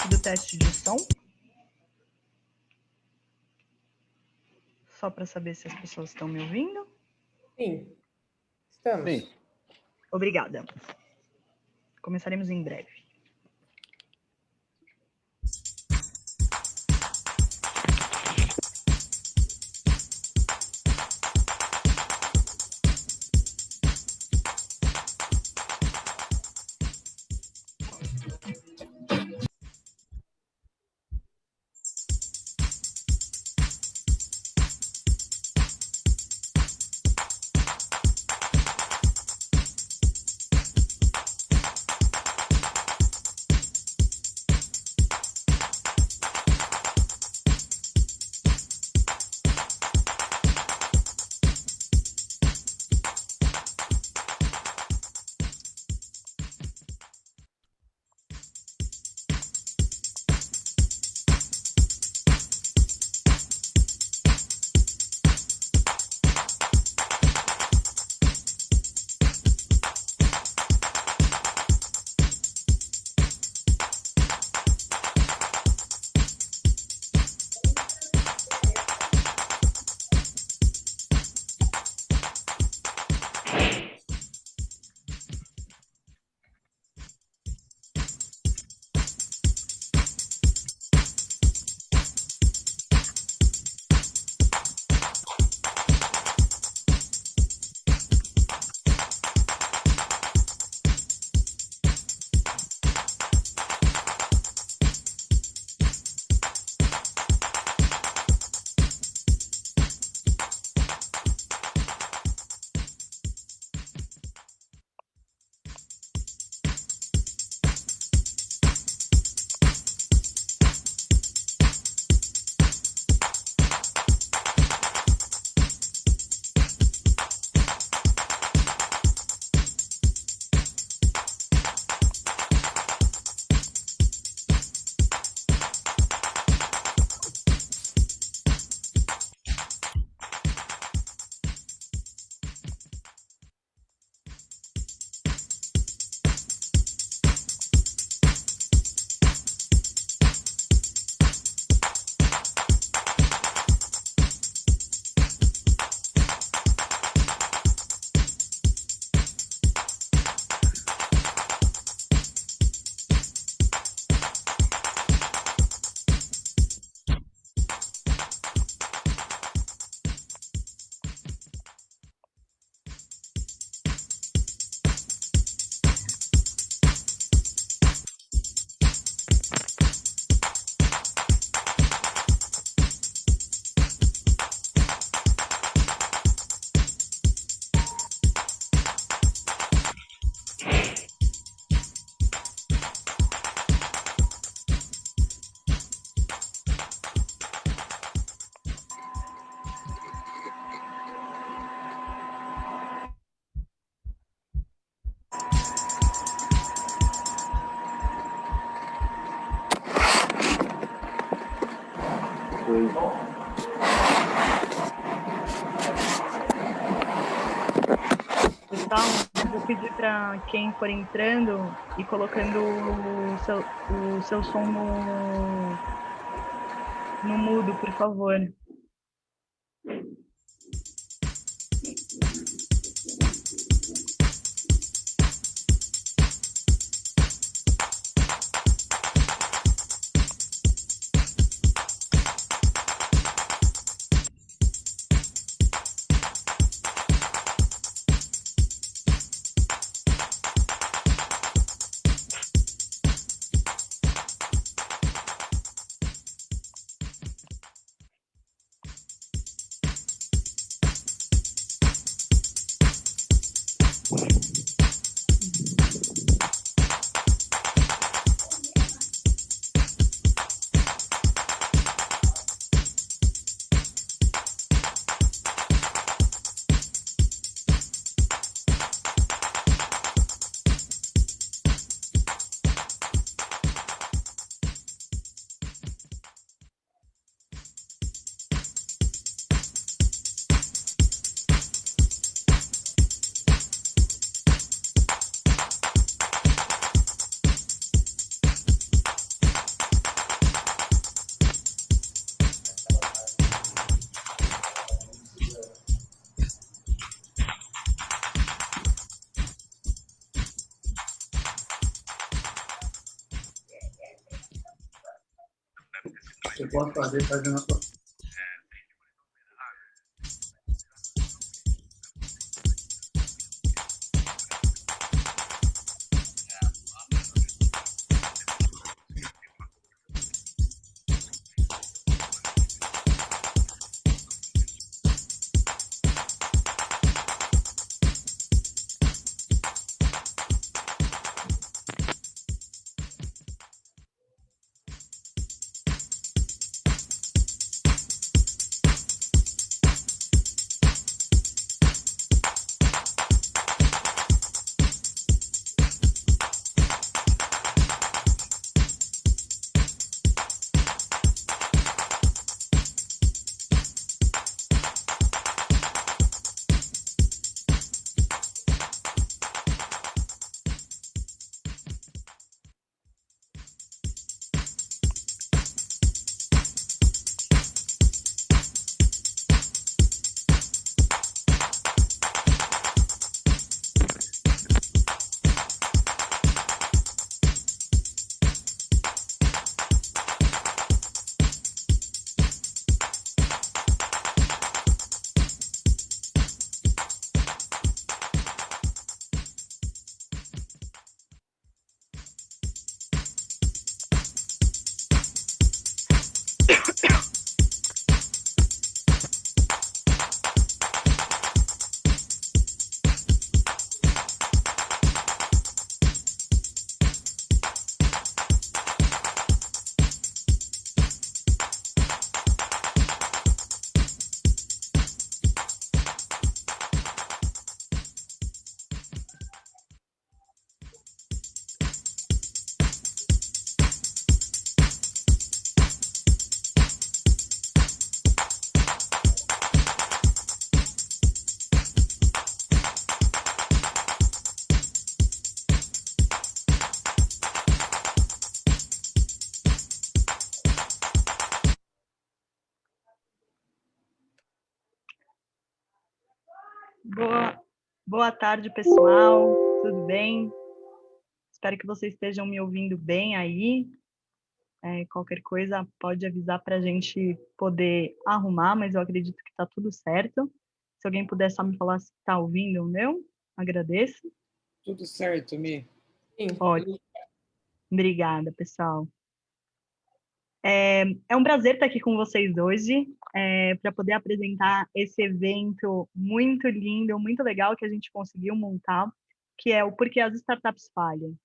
do teste de som. Só para saber se as pessoas estão me ouvindo. Sim, estamos. Sim. Obrigada. Começaremos em breve. Pessoal, vou pedir para quem for entrando e colocando o seu som no mudo, por favor. Você pode fazer fazendo a sua. Boa tarde, pessoal. Tudo bem? Espero que vocês estejam me ouvindo bem aí. Qualquer coisa pode avisar para a gente poder arrumar, mas eu acredito que está tudo certo. Se alguém puder só me falar se está ouvindo ou não, agradeço. Tudo certo, Mi. Sim. Ótimo. Obrigada, pessoal. É um prazer estar aqui com vocês hoje, para poder apresentar esse evento muito lindo, muito legal que a gente conseguiu montar, que é o Porquê as Startups Falham.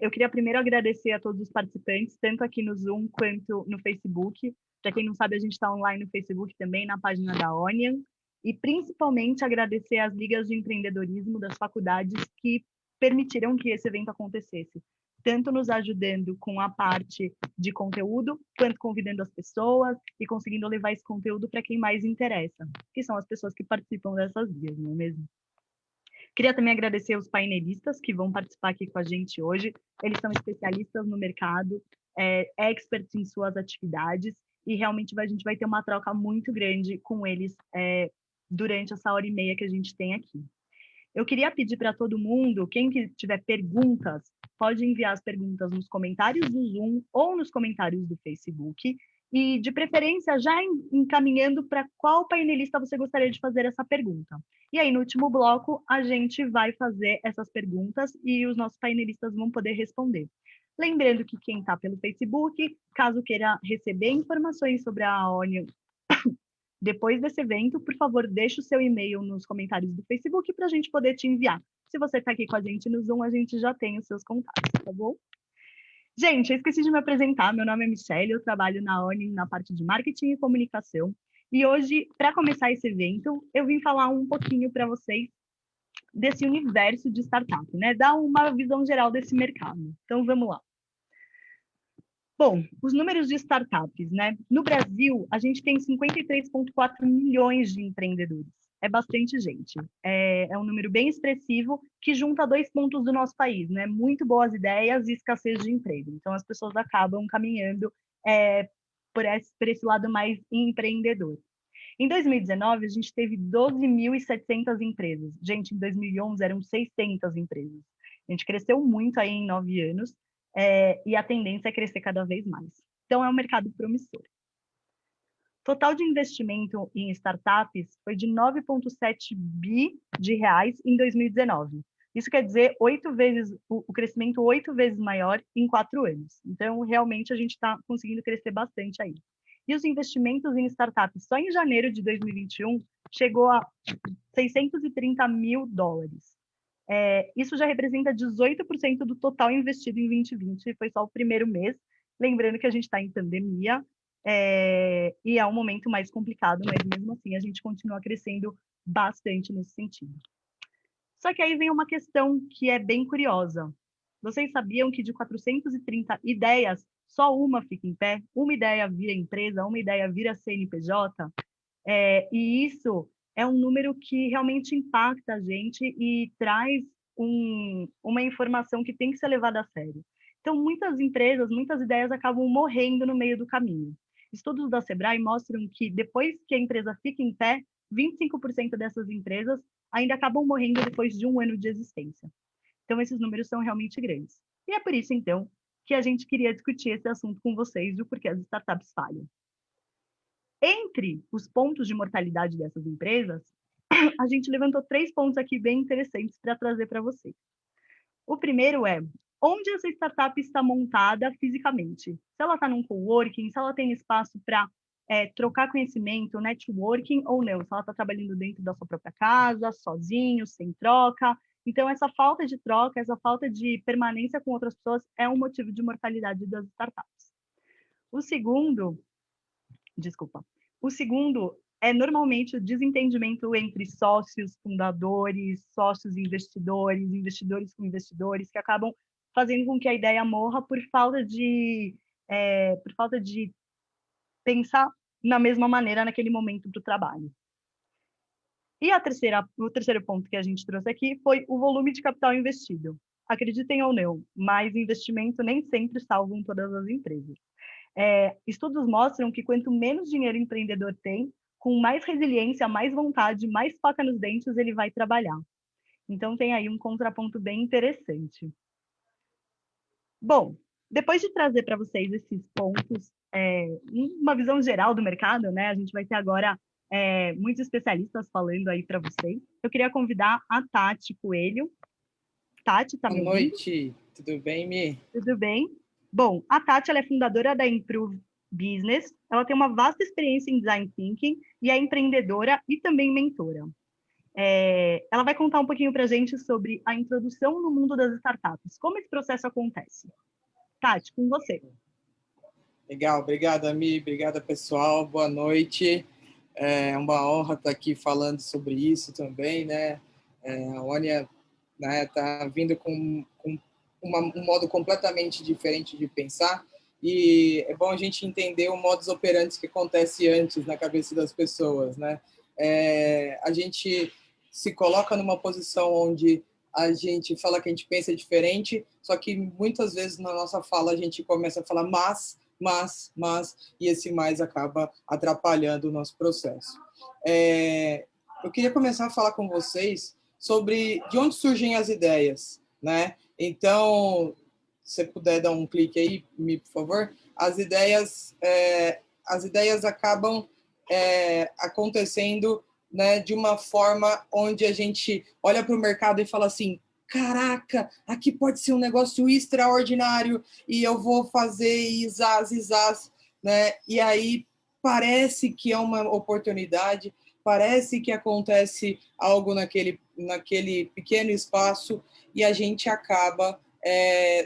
Eu queria primeiro agradecer a todos os participantes, tanto aqui no Zoom quanto no Facebook. Para quem não sabe, a gente está online no Facebook também, na página da Onion. E principalmente agradecer às ligas de empreendedorismo das faculdades que permitiram que esse evento acontecesse, tanto nos ajudando com a parte de conteúdo, quanto convidando as pessoas e conseguindo levar esse conteúdo para quem mais interessa, que são as pessoas que participam dessas ligas, não é mesmo? Queria também agradecer os painelistas que vão participar aqui com a gente hoje. Eles são especialistas no mercado, experts em suas atividades, e realmente a gente vai ter uma troca muito grande com eles durante essa hora e meia que a gente tem aqui. Eu queria pedir para todo mundo, quem que tiver perguntas, pode enviar as perguntas nos comentários do Zoom ou nos comentários do Facebook, e de preferência já encaminhando para qual painelista você gostaria de fazer essa pergunta. E aí, no último bloco, a gente vai fazer essas perguntas e os nossos painelistas vão poder responder. Lembrando que quem está pelo Facebook, caso queira receber informações sobre a Onion depois desse evento, por favor, deixe o seu e-mail nos comentários do Facebook para a gente poder te enviar. Se você está aqui com a gente no Zoom, a gente já tem os seus contatos, tá bom? Gente, eu esqueci de me apresentar. Meu nome é Michelle, eu trabalho na Onion na parte de marketing e comunicação. E hoje, para começar esse evento, eu vim falar um pouquinho para vocês desse universo de startup, né? Dar uma visão geral desse mercado. Então, vamos lá. Bom, os números de startups, né? No Brasil, a gente tem 53,4 milhões de empreendedores. É bastante gente. É um número bem expressivo que junta dois pontos do nosso país, né? Muito boas ideias e escassez de emprego. Então, as pessoas acabam caminhando por esse lado mais empreendedor. Em 2019, a gente teve 12.700 empresas. Gente, em 2011 eram 600 empresas. A gente cresceu muito aí em 9 anos. E a tendência é crescer cada vez mais. Então, é um mercado promissor. Total de investimento em startups foi de 9,7 bi de reais em 2019. Isso quer dizer o crescimento 8 vezes maior em 4 anos. Então, realmente, a gente está conseguindo crescer bastante aí. E os investimentos em startups só em janeiro de 2021 chegou a 630 mil dólares. Isso já representa 18% do total investido em 2020, foi só o primeiro mês. Lembrando que a gente está em pandemia, e é um momento mais complicado, mas mesmo assim a gente continua crescendo bastante nesse sentido. Só que aí vem uma questão que é bem curiosa. Vocês sabiam que de 430 ideias, só uma fica em pé? Uma ideia vira empresa, uma ideia vira CNPJ? E isso é um número que realmente impacta a gente e traz uma informação que tem que ser levada a sério. Então, muitas empresas, muitas ideias acabam morrendo no meio do caminho. Estudos da Sebrae mostram que depois que a empresa fica em pé, 25% dessas empresas ainda acabam morrendo depois de 1 ano de existência. Então, esses números são realmente grandes. E é por isso, então, que a gente queria discutir esse assunto com vocês, do porquê as startups falham. Entre os pontos de mortalidade dessas empresas, a gente levantou 3 pontos aqui bem interessantes para trazer para vocês. O primeiro é onde essa startup está montada fisicamente. Se ela está num coworking, se ela tem espaço para trocar conhecimento, networking ou não. Se ela está trabalhando dentro da sua própria casa, sozinho, sem troca. Então, essa falta de troca, essa falta de permanência com outras pessoas é um motivo de mortalidade das startups. O segundo é normalmente o desentendimento entre sócios, fundadores, sócios investidores, investidores com investidores, que acabam fazendo com que a ideia morra por falta de pensar na mesma maneira naquele momento do trabalho. E o terceiro ponto que a gente trouxe aqui foi o volume de capital investido. Acreditem ou não, mas investimento nem sempre salvam todas as empresas. Estudos mostram que quanto menos dinheiro o empreendedor tem, com mais resiliência, mais vontade, mais faca nos dentes ele vai trabalhar. Então tem aí um contraponto bem interessante. Bom, depois de trazer para vocês esses pontos, uma visão geral do mercado, né? A gente vai ter agora muitos especialistas falando aí para vocês. Eu queria convidar a Tati Coelho. Tati, tá me ouvindo? Boa noite, tudo bem, Mi? Tudo bem? Bom, a Tati ela é fundadora da Improve Business, ela tem uma vasta experiência em Design Thinking e é empreendedora e também mentora. Ela vai contar um pouquinho para a gente sobre a introdução no mundo das startups, como esse processo acontece. Tati, com você. Legal, obrigada, Mi, obrigada, pessoal, boa noite. É uma honra estar aqui falando sobre isso também, né? A Ônia está vindo com um modo completamente diferente de pensar, e é bom a gente entender o modus operandi que acontece antes na cabeça das pessoas, né? A gente se coloca numa posição onde a gente fala que a gente pensa diferente, só que muitas vezes na nossa fala a gente começa a falar mas, e esse mais acaba atrapalhando o nosso processo. Eu queria começar a falar com vocês sobre de onde surgem as ideias, né? Então, se você puder dar um clique aí, por favor. As ideias acabam acontecendo, né, de uma forma onde a gente olha para o mercado e fala assim: caraca, aqui pode ser um negócio extraordinário e eu vou fazer isás, né? E aí parece que é uma oportunidade, parece que acontece algo naquele pequeno espaço e a gente acaba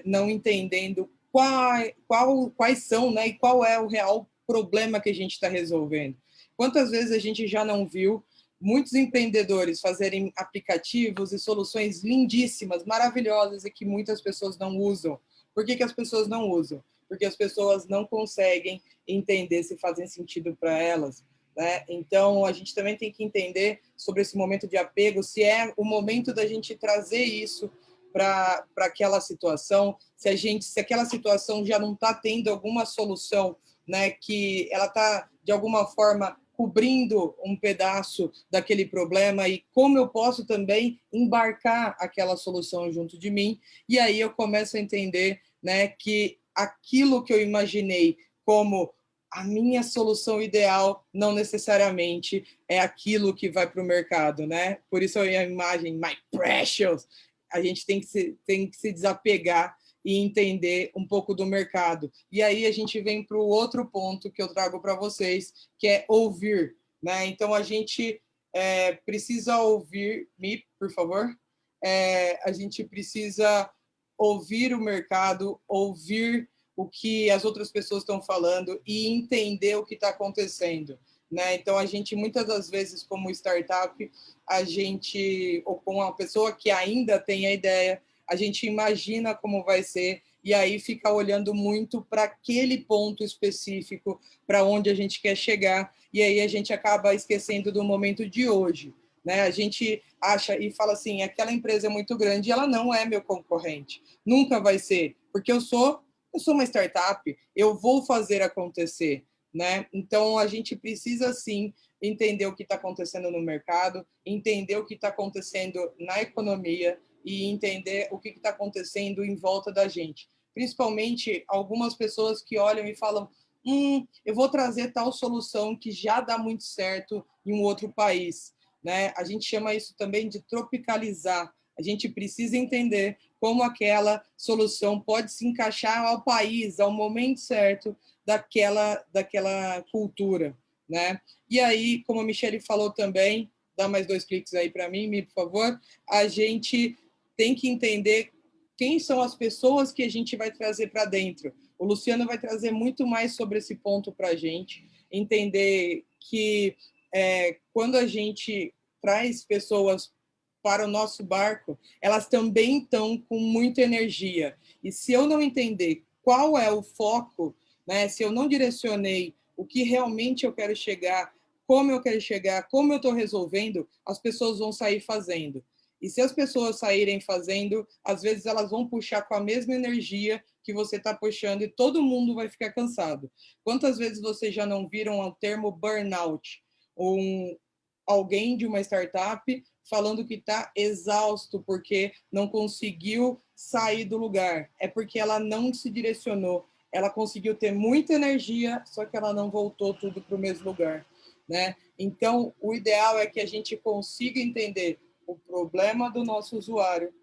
não entendendo quais são, né, e qual é o real problema que a gente está resolvendo. Quantas vezes a gente já não viu muitos empreendedores fazerem aplicativos e soluções lindíssimas, maravilhosas, e que muitas pessoas não usam. Por que as pessoas não usam? Porque as pessoas não conseguem entender se fazem sentido para elas, né? Então, a gente também tem que entender sobre esse momento de apego, se é o momento da gente trazer isso para aquela situação, se aquela situação já não está tendo alguma solução, né, que ela está, de alguma forma, cobrindo um pedaço daquele problema, e como eu posso também embarcar aquela solução junto de mim. E aí eu começo a entender, né, que aquilo que eu imaginei como a minha solução ideal não necessariamente é aquilo que vai para o mercado, né? Por isso a imagem My Precious, a gente tem que se desapegar e entender um pouco do mercado. E aí a gente vem para o outro ponto que eu trago para vocês, que é ouvir, né? Então a gente precisa ouvir, por favor, a gente precisa ouvir o mercado, ouvir o que as outras pessoas estão falando e entender o que está acontecendo, né? Então, a gente, muitas das vezes, como startup, a gente, ou com uma pessoa que ainda tem a ideia, a gente imagina como vai ser e aí fica olhando muito para aquele ponto específico, para onde a gente quer chegar, e aí a gente acaba esquecendo do momento de hoje, né? A gente acha e fala assim, aquela empresa é muito grande e ela não é meu concorrente, nunca vai ser, porque eu sou uma startup, eu vou fazer acontecer, né? Então, a gente precisa, sim, entender o que está acontecendo no mercado, entender o que está acontecendo na economia e entender o que está acontecendo em volta da gente. Principalmente algumas pessoas que olham e falam, eu vou trazer tal solução que já dá muito certo em um outro país, né? A gente chama isso também de tropicalizar. A gente precisa entender como aquela solução pode se encaixar ao país, ao momento certo daquela cultura, né? E aí, como a Michelle falou também, dá mais 2 cliques aí para mim, por favor, a gente tem que entender quem são as pessoas que a gente vai trazer para dentro. O Luciano vai trazer muito mais sobre esse ponto para a gente, entender que quando a gente traz pessoas para o nosso barco, elas também estão com muita energia. E se eu não entender qual é o foco, né, se eu não direcionei o que realmente eu quero chegar, como eu estou resolvendo, as pessoas vão sair fazendo. E se as pessoas saírem fazendo, às vezes elas vão puxar com a mesma energia que você está puxando e todo mundo vai ficar cansado. Quantas vezes vocês já não viram o termo burnout? Alguém de uma startup falando que está exausto porque não conseguiu sair do lugar. É porque ela não se direcionou. Ela conseguiu ter muita energia, só que ela não voltou tudo para o mesmo lugar, né? Então, o ideal é que a gente consiga entender o problema do nosso usuário,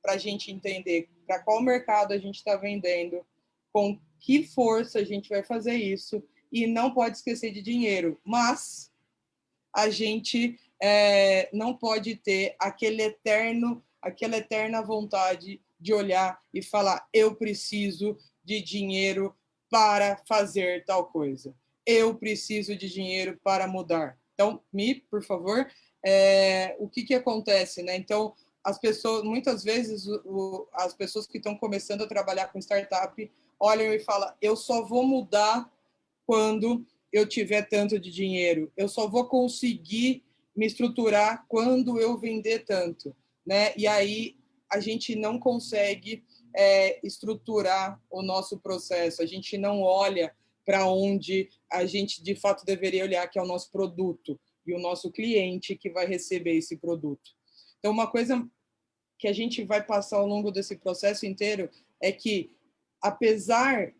para a gente entender para qual mercado a gente está vendendo, com que força a gente vai fazer isso, e não pode esquecer de dinheiro, mas a gente não pode ter aquela eterna vontade de olhar e falar, eu preciso de dinheiro para fazer tal coisa. Eu preciso de dinheiro para mudar. Então, por favor, o que acontece, né? Então, as pessoas, muitas vezes, as pessoas que estão começando a trabalhar com startup olham e falam, eu só vou mudar quando eu tiver tanto de dinheiro, eu só vou conseguir me estruturar quando eu vender tanto, né? E aí a gente não consegue estruturar o nosso processo, a gente não olha para onde a gente de fato deveria olhar, que é o nosso produto e o nosso cliente que vai receber esse produto. Então, uma coisa que a gente vai passar ao longo desse processo inteiro é que, apesar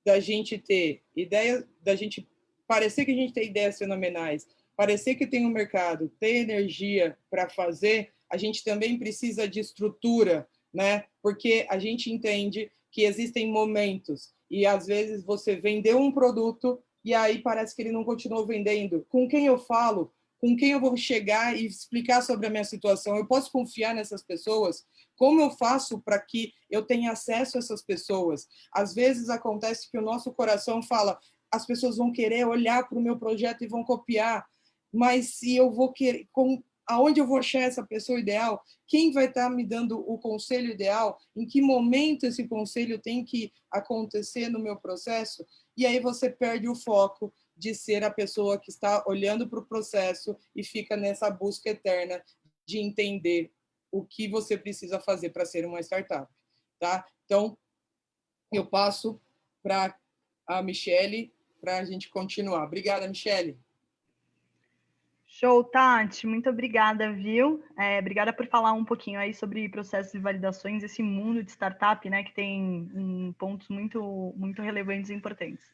da gente ter ideia, da gente parecer que a gente tem ideias fenomenais, parecer que tem um mercado, ter energia para fazer, a gente também precisa de estrutura, né? Porque a gente entende que existem momentos e às vezes você vendeu um produto e aí parece que ele não continuou vendendo. Com quem eu falo? Com quem eu vou chegar e explicar sobre a minha situação? Eu posso confiar nessas pessoas? Como eu faço para que eu tenha acesso a essas pessoas? Às vezes acontece que o nosso coração fala, as pessoas vão querer olhar para o meu projeto e vão copiar, mas se eu vou querer, aonde eu vou achar essa pessoa ideal? Quem vai estar me dando o conselho ideal? Em que momento esse conselho tem que acontecer no meu processo? E aí você perde o foco de ser a pessoa que está olhando para o processo e fica nessa busca eterna de entender o que você precisa fazer para ser uma startup, tá? Então, eu passo para a Michelle para a gente continuar. Obrigada, Michelle. Show, Tati, muito obrigada, viu? Obrigada por falar um pouquinho aí sobre processos de validações, esse mundo de startup, né, que tem pontos muito, muito relevantes e importantes.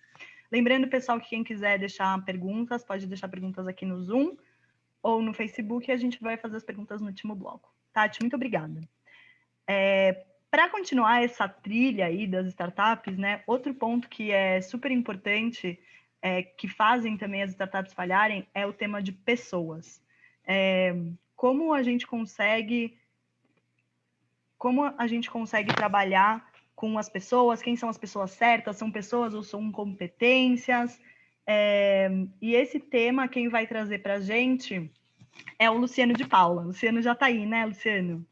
Lembrando, pessoal, que quem quiser deixar perguntas, pode deixar perguntas aqui no Zoom ou no Facebook, e a gente vai fazer as perguntas no último bloco. Tati, muito obrigada. Para continuar essa trilha aí das startups, né, outro ponto que é super importante, que fazem também as startups falharem, é o tema de pessoas. Como a gente consegue trabalhar com as pessoas, quem são as pessoas certas, são pessoas ou são competências? E esse tema, quem vai trazer para a gente é o Luciano de Paula. O Luciano já está aí, né, Luciano?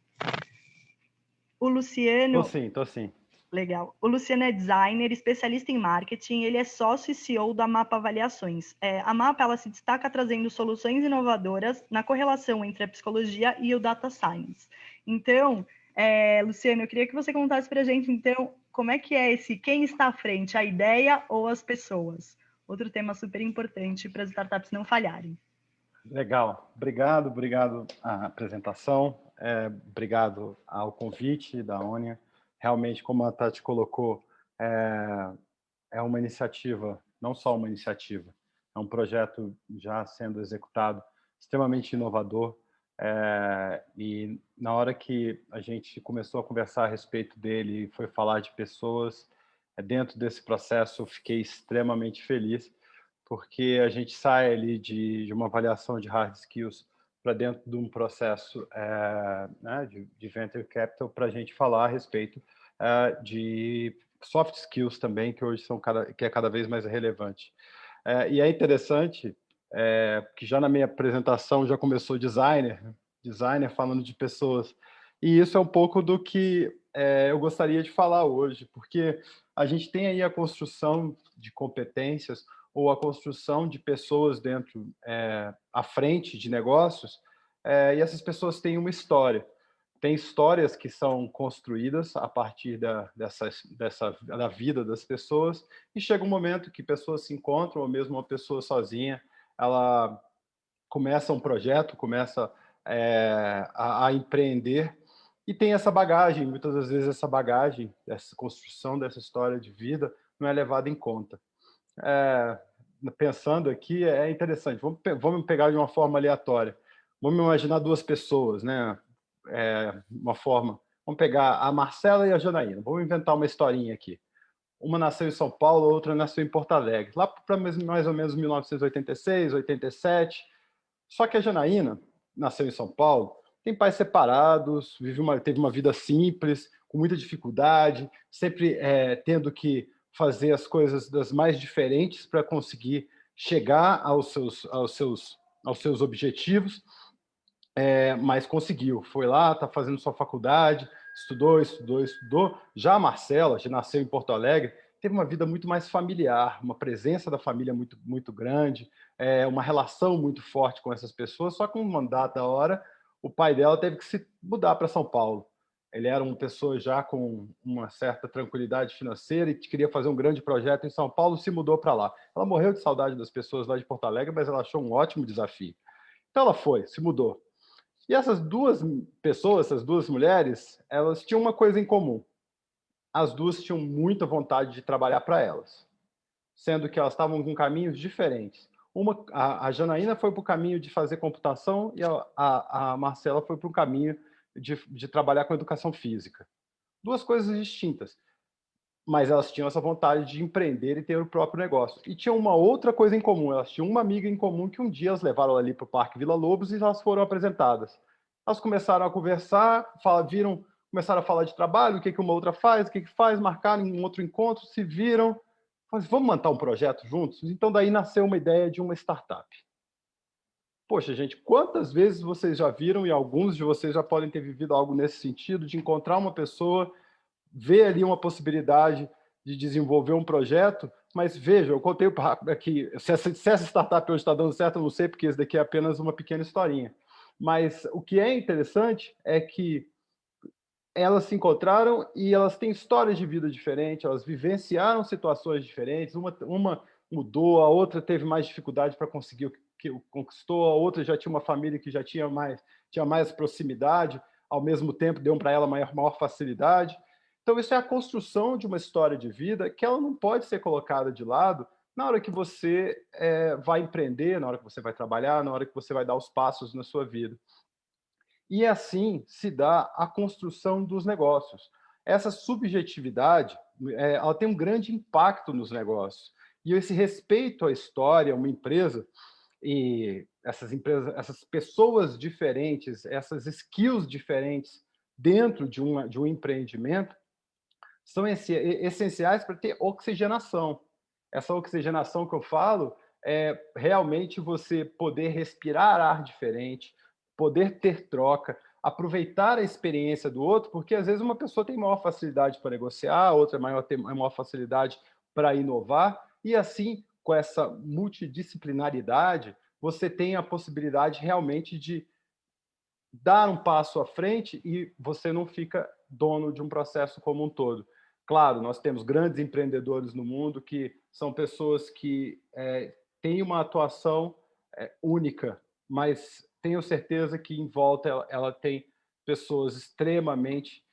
O Luciano... Tô sim. Legal. O Luciano é designer, especialista em marketing, ele é sócio e CEO da Mapa Avaliações. A Mapa, ela se destaca trazendo soluções inovadoras na correlação entre a psicologia e o data science. Então, Luciano, eu queria que você contasse para a gente, então, como é que é quem está à frente, a ideia ou as pessoas? Outro tema super importante para as startups não falharem. Legal. Obrigado à apresentação, obrigado ao convite da ONIA. Realmente, como a Tati colocou, é uma iniciativa, não só uma iniciativa, é um projeto já sendo executado, extremamente inovador, e na hora que a gente começou a conversar a respeito dele e foi falar de pessoas, dentro desse processo eu fiquei extremamente feliz, porque a gente sai ali de uma avaliação de hard skills para dentro de um processo né, de venture capital para a gente falar a respeito de soft skills também, que hoje que é cada vez mais relevante. E é interessante que já na minha apresentação já começou designer falando de pessoas, e isso é um pouco do que eu gostaria de falar hoje, porque a gente tem aí a construção de competências ou a construção de pessoas dentro, à frente de negócios, e essas pessoas têm uma história. Tem histórias que são construídas a partir da vida das pessoas, e chega um momento que pessoas se encontram, ou mesmo uma pessoa sozinha, ela começa um projeto, começa a empreender, e tem essa bagagem, muitas das vezes essa bagagem, essa construção dessa história de vida não é levada em conta. Pensando aqui, é interessante, vamos pegar de uma forma aleatória. Vamos imaginar duas pessoas, né? Uma forma. Vamos pegar a Marcela e a Janaína. Vamos inventar uma historinha aqui. Uma nasceu em São Paulo, a outra nasceu em Porto Alegre, lá para mais ou menos 1986, 87. Só que a Janaína nasceu em São Paulo, tem pais separados, teve uma vida simples, com muita dificuldade, sempre tendo que fazer as coisas das mais diferentes para conseguir chegar aos seus objetivos, mas conseguiu. Foi lá, está fazendo sua faculdade, estudou. Já a Marcela, que nasceu em Porto Alegre, teve uma vida muito mais familiar, uma presença da família muito, muito grande, uma relação muito forte com essas pessoas, só que um dada hora, o pai dela teve que se mudar para São Paulo. Ele era uma pessoa já com uma certa tranquilidade financeira e queria fazer um grande projeto em São Paulo, se mudou para lá. Ela morreu de saudade das pessoas lá de Porto Alegre, mas ela achou um ótimo desafio. Então ela se mudou. E essas duas pessoas, essas duas mulheres, elas tinham uma coisa em comum. As duas tinham muita vontade de trabalhar para elas, sendo que elas estavam com caminhos diferentes. A Janaína foi para o caminho de fazer computação e a Marcela foi para o caminho de trabalhar com educação física. Duas coisas distintas, mas elas tinham essa vontade de empreender e ter o próprio negócio. E tinham uma outra coisa em comum, elas tinham uma amiga em comum que um dia elas levaram ali para o Parque Vila Lobos e elas foram apresentadas. Elas começaram a conversar, começaram a falar de trabalho, o que uma outra faz, o que faz, marcaram um outro encontro, se viram, falaram, vamos montar um projeto juntos? Então daí nasceu uma ideia de uma startup. Poxa, gente, quantas vezes vocês já viram, e alguns de vocês já podem ter vivido algo nesse sentido, de encontrar uma pessoa, ver ali uma possibilidade de desenvolver um projeto, mas veja, eu contei aqui, se essa startup hoje está dando certo, eu não sei, porque isso daqui é apenas uma pequena historinha. Mas o que é interessante é que elas se encontraram e elas têm histórias de vida diferentes, elas vivenciaram situações diferentes, uma mudou, a outra teve mais dificuldade para conseguir o que conquistou, a outra já tinha uma família que já tinha mais proximidade, ao mesmo tempo deu para ela maior facilidade. Então isso é a construção de uma história de vida que ela não pode ser colocada de lado na hora que você vai empreender, na hora que você vai trabalhar, na hora que você vai dar os passos na sua vida. E assim se dá a construção dos negócios. Essa subjetividade, ela tem um grande impacto nos negócios. E esse respeito à história, uma empresa, e essas empresas, essas pessoas diferentes, essas skills diferentes dentro de um empreendimento, são essenciais para ter oxigenação. Essa oxigenação que eu falo é realmente você poder respirar ar diferente, poder ter troca, aproveitar a experiência do outro, porque às vezes uma pessoa tem maior facilidade para negociar, outra tem maior facilidade para inovar, e assim, com essa multidisciplinaridade, você tem a possibilidade realmente de dar um passo à frente e você não fica dono de um processo como um todo. Claro, nós temos grandes empreendedores no mundo que são pessoas que têm uma atuação única, mas tenho certeza que em volta ela tem pessoas extremamente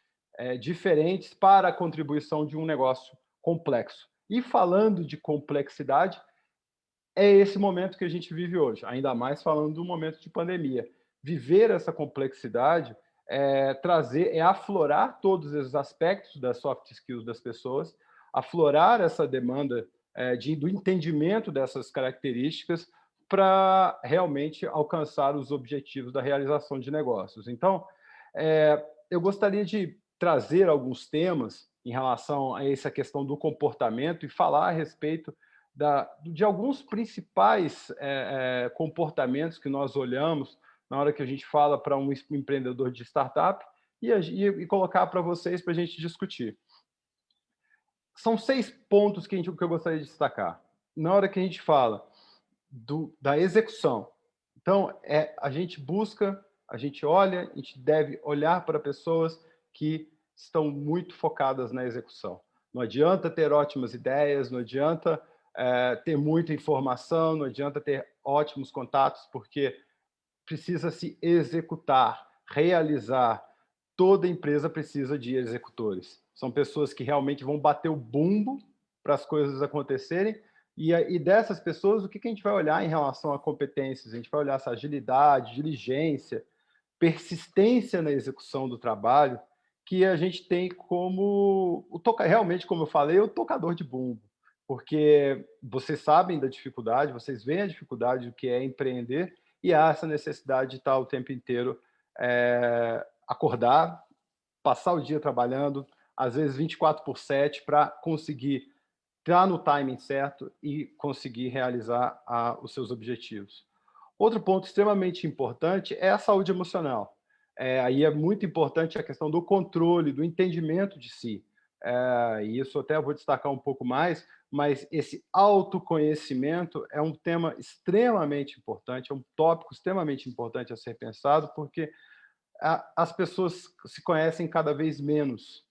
diferentes para a contribuição de um negócio complexo. E falando de complexidade, é esse momento que a gente vive hoje, ainda mais falando do momento de pandemia. Viver essa complexidade aflorar todos esses aspectos das soft skills das pessoas, aflorar essa demanda do entendimento dessas características para realmente alcançar os objetivos da realização de negócios. Então, eu gostaria de trazer alguns temas em relação a essa questão do comportamento e falar a respeito de alguns principais comportamentos que nós olhamos na hora que a gente fala para um empreendedor de startup e colocar para vocês para a gente discutir. São 6 pontos que eu gostaria de destacar. Na hora que a gente fala da execução, então, a gente busca, a gente olha, a gente deve olhar para pessoas que estão muito focadas na execução. Não adianta ter ótimas ideias, não adianta ter muita informação, não adianta ter ótimos contatos, porque precisa se executar, realizar. Toda empresa precisa de executores. São pessoas que realmente vão bater o bumbo para as coisas acontecerem, e dessas pessoas, o que a gente vai olhar em relação a competências? A gente vai olhar essa agilidade, diligência, persistência na execução do trabalho, que a gente tem como, realmente, como eu falei, o tocador de bumbo. Porque vocês sabem da dificuldade, vocês veem a dificuldade do que é empreender, e há essa necessidade de estar o tempo inteiro acordar, passar o dia trabalhando, às vezes 24/7, para conseguir estar no timing certo e conseguir realizar os seus objetivos. Outro ponto extremamente importante é a saúde emocional. Aí é muito importante a questão do controle, do entendimento de si. E isso até eu vou destacar um pouco mais, mas esse autoconhecimento é um tema extremamente importante, é um tópico extremamente importante a ser pensado, porque as pessoas se conhecem cada vez menos.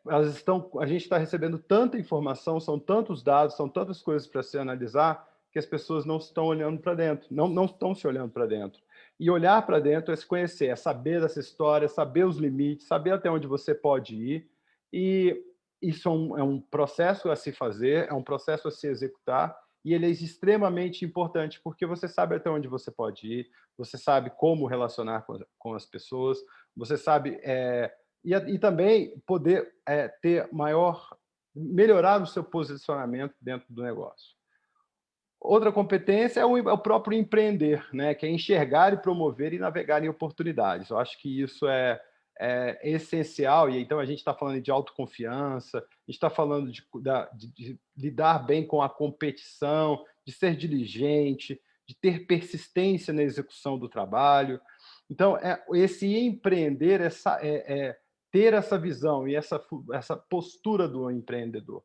A gente está recebendo tanta informação, são tantos dados, são tantas coisas para se analisar, que as pessoas não estão olhando para dentro, não estão se olhando para dentro. E olhar para dentro é se conhecer, é saber dessa história, saber os limites, saber até onde você pode ir. E isso é um processo a se fazer, é um processo a se executar, e ele é extremamente importante, porque você sabe até onde você pode ir, você sabe como relacionar com as pessoas, você sabe... E também poder melhorar o seu posicionamento dentro do negócio. Outra competência é o próprio empreender, né? Que é enxergar e promover e navegar em oportunidades. Eu acho que isso é essencial, e então a gente está falando de autoconfiança, a gente está falando de lidar bem com a competição, de ser diligente, de ter persistência na execução do trabalho. Então, esse empreender, ter essa visão e essa postura do empreendedor.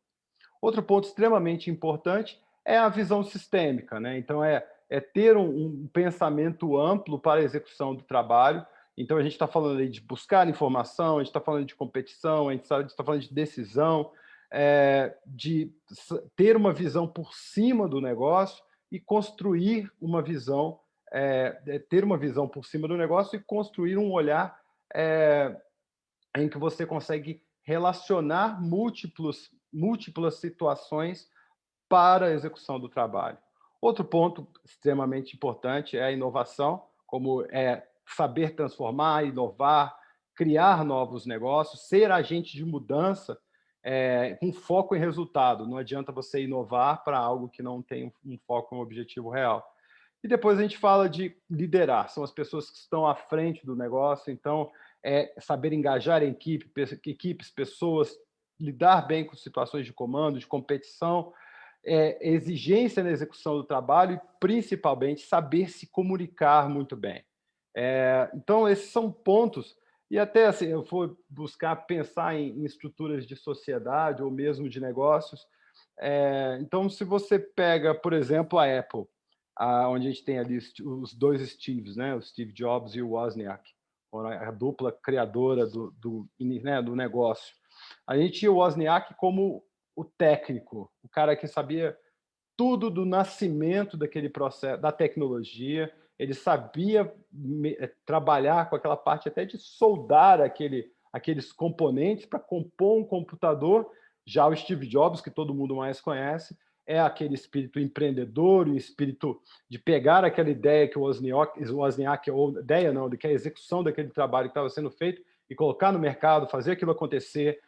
Outro ponto extremamente importante é a visão sistêmica, né? Então, ter um pensamento amplo para a execução do trabalho. Então, a gente está falando aí de buscar informação, a gente está falando de competição, a gente está falando de decisão, de ter uma visão por cima do negócio e construir uma visão, ter uma visão por cima do negócio e construir um olhar em que você consegue relacionar múltiplas situações para a execução do trabalho. Outro ponto extremamente importante é a inovação, como saber transformar, inovar, criar novos negócios, ser agente de mudança com foco em resultado. Não adianta você inovar para algo que não tem um foco, um objetivo real. E depois a gente fala de liderar, são as pessoas que estão à frente do negócio, então saber engajar em equipes, pessoas, lidar bem com situações de comando, de competição, exigência na execução do trabalho e, principalmente, saber se comunicar muito bem. Então, esses são pontos, e até assim, eu vou buscar pensar em estruturas de sociedade ou mesmo de negócios. Então, se você pega, por exemplo, a Apple, onde a gente tem ali os dois Steves, né? O Steve Jobs e o Wozniak, a dupla criadora do negócio. A gente tinha o Wozniak como o técnico, o cara que sabia tudo do nascimento daquele processo, da tecnologia, ele sabia trabalhar com aquela parte até de soldar aqueles componentes para compor um computador. Já o Steve Jobs, que todo mundo mais conhece, é aquele espírito empreendedor, o espírito de pegar aquela ideia que o Wozniak, ou ideia não, de que a execução daquele trabalho que estava sendo feito e colocar no mercado, fazer aquilo acontecer,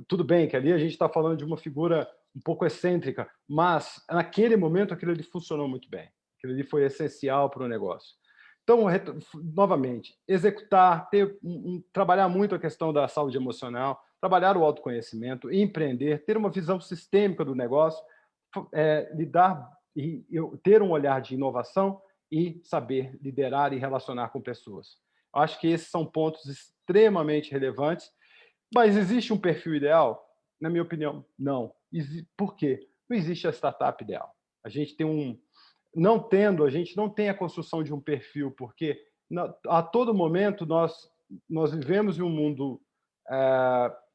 tudo bem que ali a gente está falando de uma figura um pouco excêntrica, mas naquele momento aquilo ali funcionou muito bem. Aquilo ali foi essencial para o negócio. Então, novamente, executar, trabalhar muito a questão da saúde emocional, trabalhar o autoconhecimento, empreender, ter uma visão sistêmica do negócio, lidar e ter um olhar de inovação e saber liderar e relacionar com pessoas. Eu acho que esses são pontos extremamente relevantes, mas existe um perfil ideal? Na minha opinião, não. Por quê? Não existe a startup ideal. A gente não tem a construção de um perfil, porque a todo momento nós vivemos em um mundo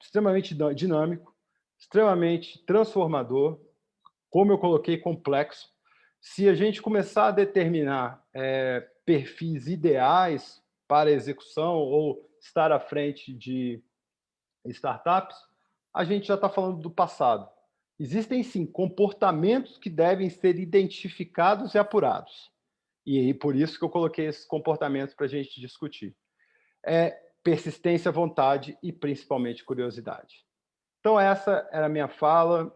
extremamente dinâmico, extremamente transformador, como eu coloquei, complexo. Se a gente começar a determinar perfis ideais para execução ou estar à frente de startups, a gente já está falando do passado. Existem, sim, comportamentos que devem ser identificados e apurados. E aí, por isso que eu coloquei esses comportamentos para a gente discutir. Persistência, vontade e, principalmente, curiosidade. Então, essa era a minha fala.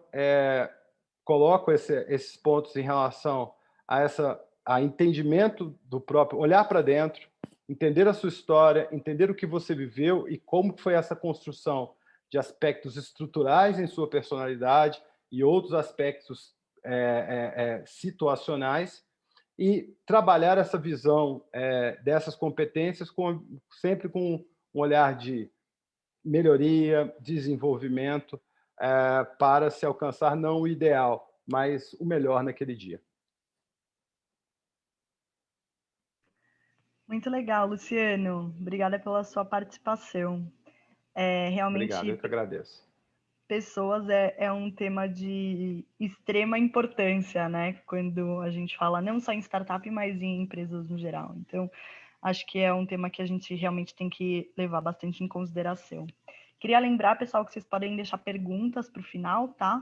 Coloco esses pontos em relação a entendimento do próprio, olhar para dentro, entender a sua história, entender o que você viveu e como foi essa construção de aspectos estruturais em sua personalidade e outros aspectos situacionais, e trabalhar essa visão dessas competências sempre com um olhar de melhoria, desenvolvimento, para se alcançar não o ideal, mas o melhor naquele dia. Muito legal, Luciano. Obrigada pela sua participação. Realmente, obrigado, eu que agradeço. Pessoas é um tema de extrema importância, né? Quando a gente fala não só em startup, mas em empresas no geral. Então, acho que é um tema que a gente realmente tem que levar bastante em consideração. Queria lembrar, pessoal, que vocês podem deixar perguntas para o final, tá?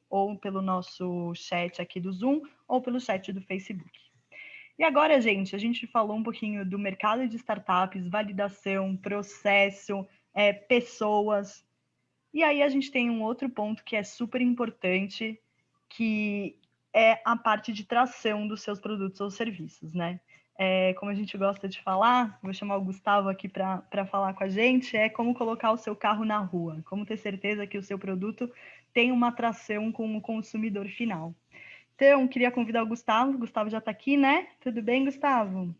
Ou pelo nosso chat aqui do Zoom, ou pelo chat do Facebook. E agora, gente, a gente falou um pouquinho do mercado de startups, validação, processo, pessoas. E aí a gente tem um outro ponto que é super importante, que é a parte de tração dos seus produtos ou serviços, né? Como a gente gosta de falar, vou chamar o Gustavo aqui para falar com a gente, como colocar o seu carro na rua, como ter certeza que o seu produto tem uma atração com o consumidor final. Então, queria convidar o Gustavo já está aqui, né? Tudo bem, Gustavo?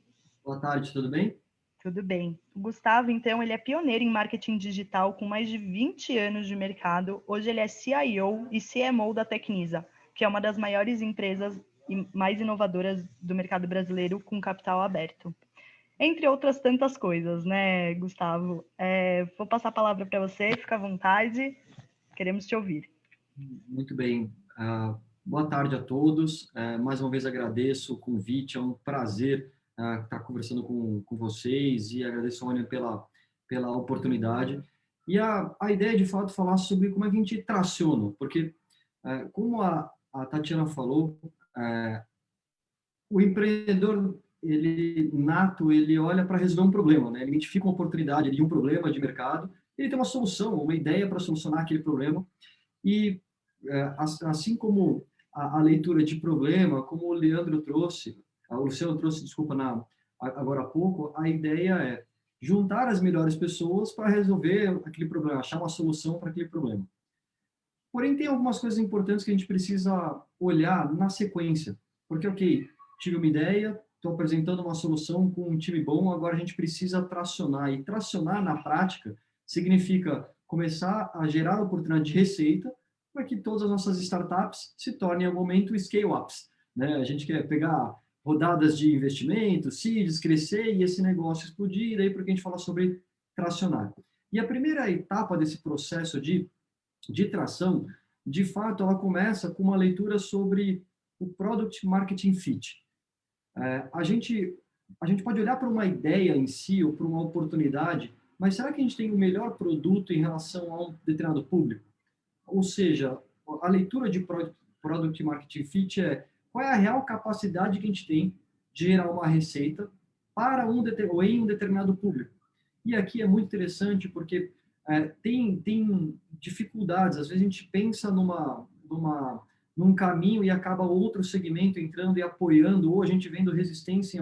Boa tarde, tudo bem? Tudo bem. O Gustavo, então, ele é pioneiro em marketing digital com mais de 20 anos de mercado. Hoje ele é CIO e CMO da Tecnisa, que é uma das maiores empresas e mais inovadoras do mercado brasileiro com capital aberto. Entre outras tantas coisas, né, Gustavo? Vou passar a palavra para você, fica à vontade. Queremos te ouvir. Muito bem. Boa tarde a todos. Mais uma vez agradeço o convite, é um prazer estar conversando com vocês e agradeço a Ônia pela oportunidade. E a ideia, de fato, falar sobre como é que a gente traciona, porque Como a Tatiana falou, o empreendedor, ele olha para resolver um problema, né? Ele identifica uma oportunidade de um problema de mercado, ele tem uma solução, uma ideia para solucionar aquele problema, e assim como a leitura de problema, como o Luciano trouxe, desculpa, agora há pouco, a ideia é juntar as melhores pessoas para resolver aquele problema, achar uma solução para aquele problema. Porém, tem algumas coisas importantes que a gente precisa olhar na sequência, porque, ok, tive uma ideia, estou apresentando uma solução com um time bom, agora a gente precisa tracionar, e tracionar na prática significa começar a gerar oportunidade de receita para que todas as nossas startups se tornem, em algum momento, scale-ups, né? A gente quer pegar rodadas de investimento, seeds, crescer e esse negócio explodir, e daí porque a gente fala sobre tracionar. E a primeira etapa desse processo de tração, de fato, ela começa com uma leitura sobre o Product Marketing Fit. A gente pode olhar para uma ideia em si ou para uma oportunidade, mas será que a gente tem o melhor produto em relação a um determinado público? Ou seja, a leitura de Product Marketing Fit é qual é a real capacidade que a gente tem de gerar uma receita para ou em um determinado público. E aqui é muito interessante porque tem dificuldades. Às vezes a gente pensa num caminho e acaba outro segmento entrando e apoiando, ou a gente vendo resistência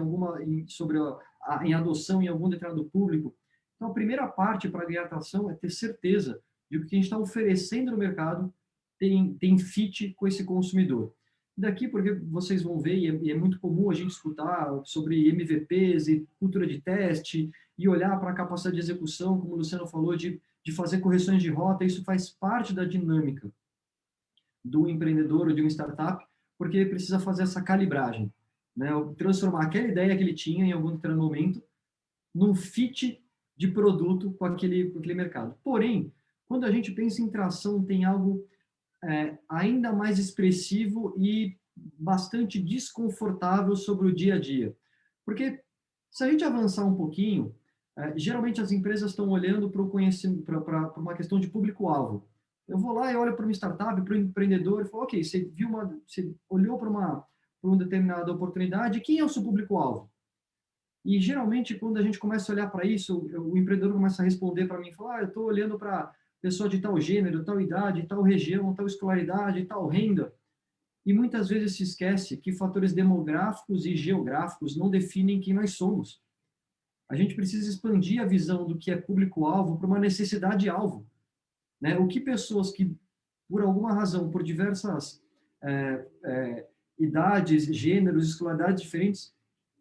em adoção em algum determinado público. Então, a primeira parte para ganhar atração é ter certeza de que o que a gente está oferecendo no mercado tem fit com esse consumidor. Daqui, porque vocês vão ver, e é muito comum a gente escutar sobre MVPs e cultura de teste, e olhar para a capacidade de execução, como o Luciano falou, de fazer correções de rota, isso faz parte da dinâmica do empreendedor ou de uma startup, porque ele precisa fazer essa calibragem, né? Transformar aquela ideia que ele tinha em algum determinado momento num fit de produto com aquele mercado. Porém, quando a gente pensa em tração, tem algo ainda mais expressivo e bastante desconfortável sobre o dia a dia. Porque se a gente avançar um pouquinho, geralmente as empresas estão olhando para uma questão de público-alvo. Eu vou lá e olho para uma startup, para um empreendedor e falo, ok, você olhou para uma determinada oportunidade, quem é o seu público-alvo? E geralmente quando a gente começa a olhar para isso, o empreendedor começa a responder para mim e fala, eu estou olhando para pessoa de tal gênero, tal idade, tal região, tal escolaridade, tal renda. E muitas vezes se esquece que fatores demográficos e geográficos não definem quem nós somos. A gente precisa expandir a visão do que é público-alvo para uma necessidade-alvo, né? O que pessoas que, por alguma razão, por diversas idades, gêneros, escolaridades diferentes,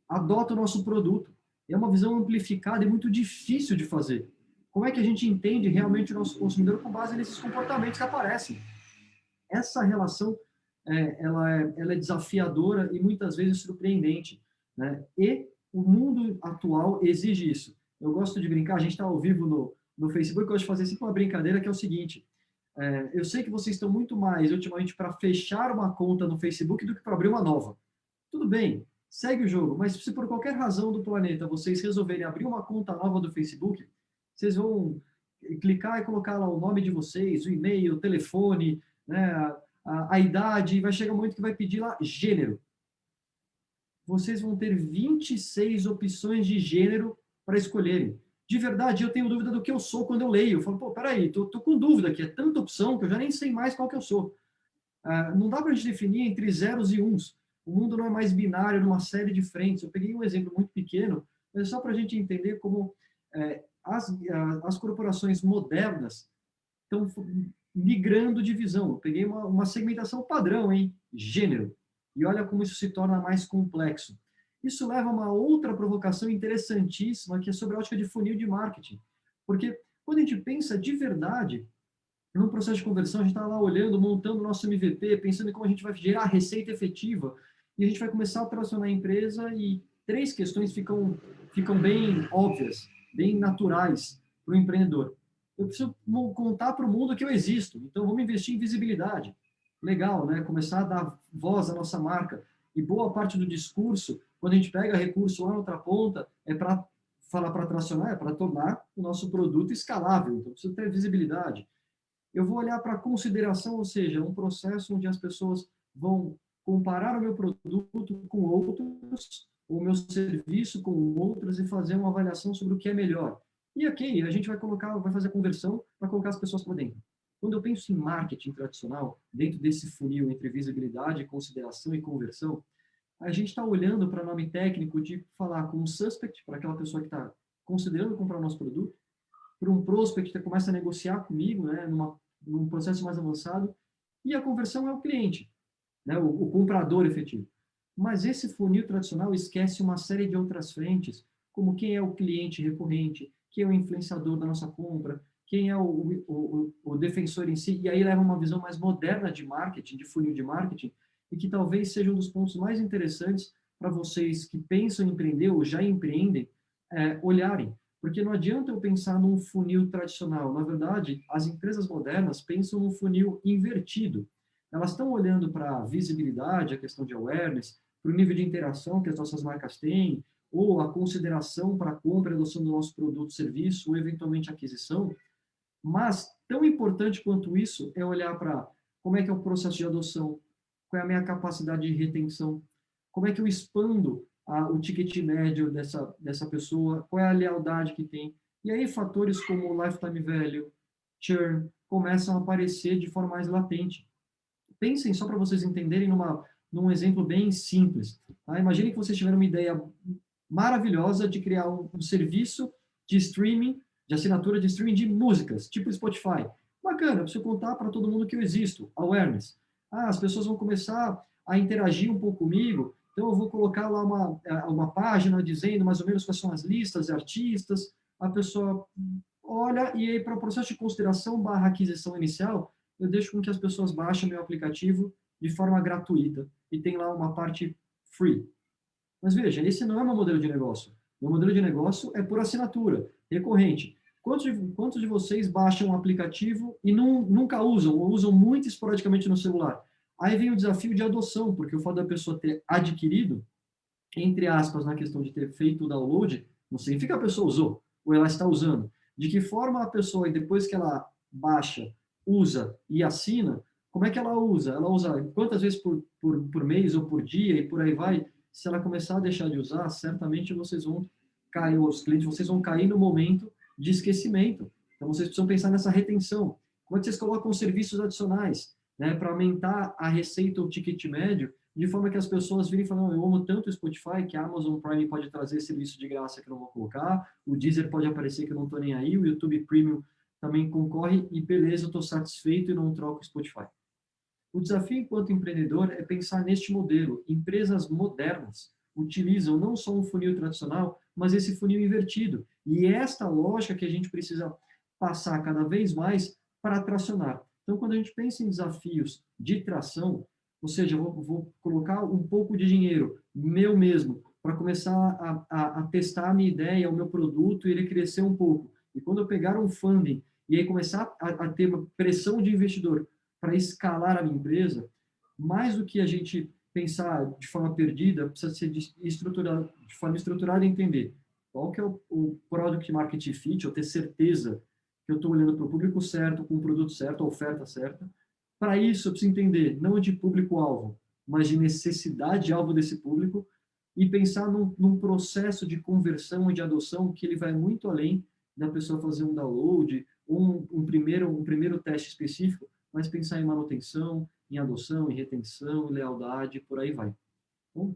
adotam o nosso produto. É uma visão amplificada e muito difícil de fazer. Como é que a gente entende realmente o nosso consumidor com base nesses comportamentos que aparecem? Essa relação ela é desafiadora e muitas vezes surpreendente, né? E o mundo atual exige isso. Eu gosto de brincar, a gente está ao vivo no Facebook, eu gosto de fazer sempre uma brincadeira que é o seguinte, eu sei que vocês estão muito mais ultimamente para fechar uma conta no Facebook do que para abrir uma nova. Tudo bem, segue o jogo, mas se por qualquer razão do planeta vocês resolverem abrir uma conta nova do Facebook, vocês vão clicar e colocar lá o nome de vocês, o e-mail, o telefone, né, a idade, e vai chegar um momento que vai pedir lá gênero. Vocês vão ter 26 opções de gênero para escolherem. De verdade, eu tenho dúvida do que eu sou quando eu leio. Eu falo, pô, peraí, tô com dúvida aqui, é tanta opção que eu já nem sei mais qual que eu sou. Não dá para a gente definir entre zeros e uns. O mundo não é mais binário numa série de frentes. Eu peguei um exemplo muito pequeno, mas só para a gente entender como as corporações modernas estão migrando de visão. Eu peguei uma segmentação padrão, hein? Gênero. E olha como isso se torna mais complexo. Isso leva a uma outra provocação interessantíssima, que é sobre a ótica de funil de marketing. Porque quando a gente pensa de verdade num processo de conversão, a gente está lá olhando, montando o nosso MVP, pensando em como a gente vai gerar receita efetiva, e a gente vai começar a tracionar a empresa e 3 questões ficam bem óbvias, bem naturais para o empreendedor. Eu preciso contar para o mundo que eu existo, então vamos investir em visibilidade. Legal, né? Começar a dar voz à nossa marca. E boa parte do discurso, quando a gente pega recurso lá na outra ponta, é para falar para tracionar, é para tornar o nosso produto escalável. Então, precisa ter visibilidade. Eu vou olhar para a consideração, ou seja, um processo onde as pessoas vão comparar o meu produto com outros, o meu serviço com outros e fazer uma avaliação sobre o que é melhor. E aqui a gente vai fazer a conversão para colocar as pessoas para dentro. Quando eu penso em marketing tradicional, dentro desse funil entre visibilidade, consideração e conversão, a gente está olhando para nome técnico de falar com um suspect, para aquela pessoa que está considerando comprar o nosso produto, para um prospect que começa a negociar comigo, né, num processo mais avançado, e a conversão é o cliente, né, o comprador efetivo. Mas esse funil tradicional esquece uma série de outras frentes, como quem é o cliente recorrente, quem é o influenciador da nossa compra, quem é o defensor em si, e aí leva uma visão mais moderna de marketing, de funil de marketing, e que talvez seja um dos pontos mais interessantes para vocês que pensam em empreender ou já empreendem, olharem. Porque não adianta eu pensar num funil tradicional. Na verdade, as empresas modernas pensam num funil invertido. Elas estão olhando para a visibilidade, a questão de awareness, para o nível de interação que as nossas marcas têm, ou a consideração para a compra e adoção do nosso produto, serviço, ou eventualmente aquisição. Mas, tão importante quanto isso, é olhar para como é que é o processo de adoção, qual é a minha capacidade de retenção, como é que eu expando o ticket médio dessa pessoa, qual é a lealdade que tem. E aí, fatores como lifetime value, churn, começam a aparecer de forma mais latente. Pensem, só para vocês entenderem, num exemplo bem simples. Tá? Imaginem que vocês tiveram uma ideia maravilhosa de criar um serviço de streaming, de assinatura de streaming de músicas, tipo Spotify. Bacana, preciso contar para todo mundo que eu existo, awareness. As pessoas vão começar a interagir um pouco comigo, então eu vou colocar lá uma página dizendo mais ou menos quais são as listas de artistas, a pessoa olha e aí para o processo de consideração / aquisição inicial, eu deixo com que as pessoas baixem meu aplicativo de forma gratuita e tem lá uma parte free. Mas veja, esse não é meu modelo de negócio. Meu modelo de negócio é por assinatura, recorrente. Quantos de vocês baixam um aplicativo e nunca usam, ou usam muito esporadicamente no celular? Aí vem o desafio de adoção, porque o fato da pessoa ter adquirido, entre aspas, na questão de ter feito o download, não significa que a pessoa usou, ou ela está usando. De que forma a pessoa, depois que ela baixa, usa e assina, como é que ela usa? Ela usa quantas vezes por mês ou por dia e por aí vai? Se ela começar a deixar de usar, certamente vocês vão cair, os clientes, vocês vão cair no momento de esquecimento. Então, vocês precisam pensar nessa retenção. Como é que vocês colocam serviços adicionais, né, para aumentar a receita ou ticket médio, de forma que as pessoas virem e falam, eu amo tanto o Spotify que a Amazon Prime pode trazer serviço de graça que eu não vou colocar, o Deezer pode aparecer que eu não estou nem aí, o YouTube Premium também concorre e beleza, eu estou satisfeito e não troco o Spotify. O desafio enquanto empreendedor é pensar neste modelo. Empresas modernas utilizam não só um funil tradicional, mas esse funil invertido. E é esta lógica que a gente precisa passar cada vez mais para tracionar. Então, quando a gente pensa em desafios de tração, ou seja, eu vou colocar um pouco de dinheiro meu mesmo para começar a testar a minha ideia, o meu produto e ele crescer um pouco. E quando eu pegar um funding e aí começar a ter uma pressão de investidor para escalar a minha empresa, mais do que a gente pensar de forma perdida, precisa ser estruturado, de forma estruturada e entender qual que é o product market fit, eu ter certeza que eu estou olhando para o público certo, com o produto certo, a oferta certa. Para isso, eu preciso entender não de público-alvo, mas de necessidade-alvo desse público e pensar num processo de conversão e de adoção que ele vai muito além da pessoa fazer um download, ou um primeiro teste específico, mas pensar em manutenção, em adoção, em retenção, em lealdade, por aí vai. Então,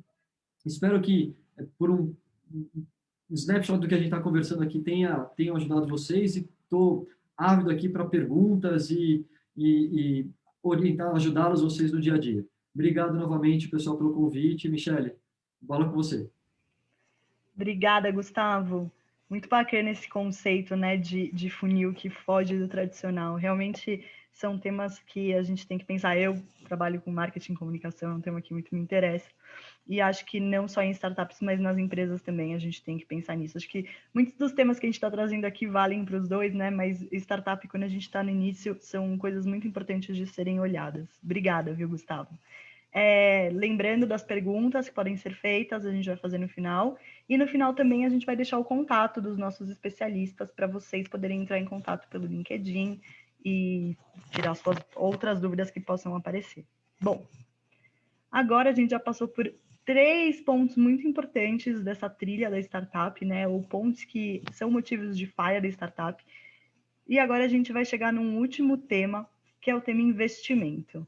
espero que, por um snapshot do que a gente está conversando aqui, tenha ajudado vocês e estou ávido aqui para perguntas e orientar, ajudá-los vocês no dia a dia. Obrigado novamente, pessoal, pelo convite. Michele, bola com você. Obrigada, Gustavo. Muito bacana esse conceito, né, de funil que foge do tradicional. Realmente são temas que a gente tem que pensar. Eu trabalho com marketing e comunicação, é um tema que muito me interessa. E acho que não só em startups, mas nas empresas também a gente tem que pensar nisso. Acho que muitos dos temas que a gente está trazendo aqui valem para os dois, né? Mas startup, quando a gente está no início, são coisas muito importantes de serem olhadas. Obrigada, viu, Gustavo? Lembrando das perguntas que podem ser feitas, a gente vai fazer no final. E no final também a gente vai deixar o contato dos nossos especialistas para vocês poderem entrar em contato pelo LinkedIn e tirar suas outras dúvidas que possam aparecer. Bom, agora a gente já passou por 3 pontos muito importantes dessa trilha da startup, né? Ou pontos que são motivos de falha da startup. E agora a gente vai chegar num último tema, que é o tema investimento.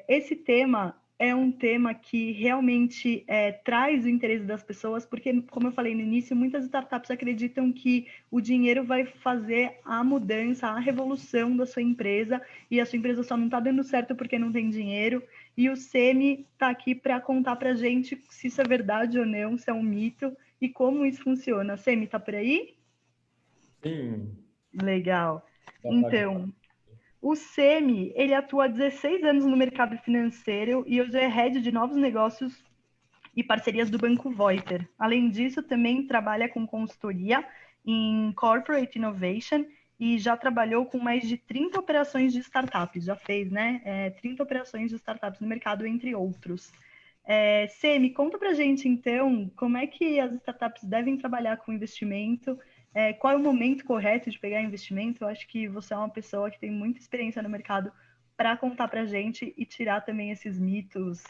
Esse tema é um tema que realmente traz o interesse das pessoas, porque, como eu falei no início, muitas startups acreditam que o dinheiro vai fazer a mudança, a revolução da sua empresa, e a sua empresa só não está dando certo porque não tem dinheiro, e o Semi está aqui para contar para a gente se isso é verdade ou não, se é um mito, e como isso funciona. Semi, está por aí? Sim. Legal. Então, o Semi, ele atua há 16 anos no mercado financeiro e hoje é head de novos negócios e parcerias do Banco Voiter. Além disso, também trabalha com consultoria em Corporate Innovation e já trabalhou com mais de 30 operações de startups, já fez, né? 30 operações de startups no mercado, entre outros. Semi, conta pra gente, então, como é que as startups devem trabalhar com investimento. Qual é o momento correto de pegar investimento? Eu acho que você é uma pessoa que tem muita experiência no mercado para contar para a gente e tirar também esses mitos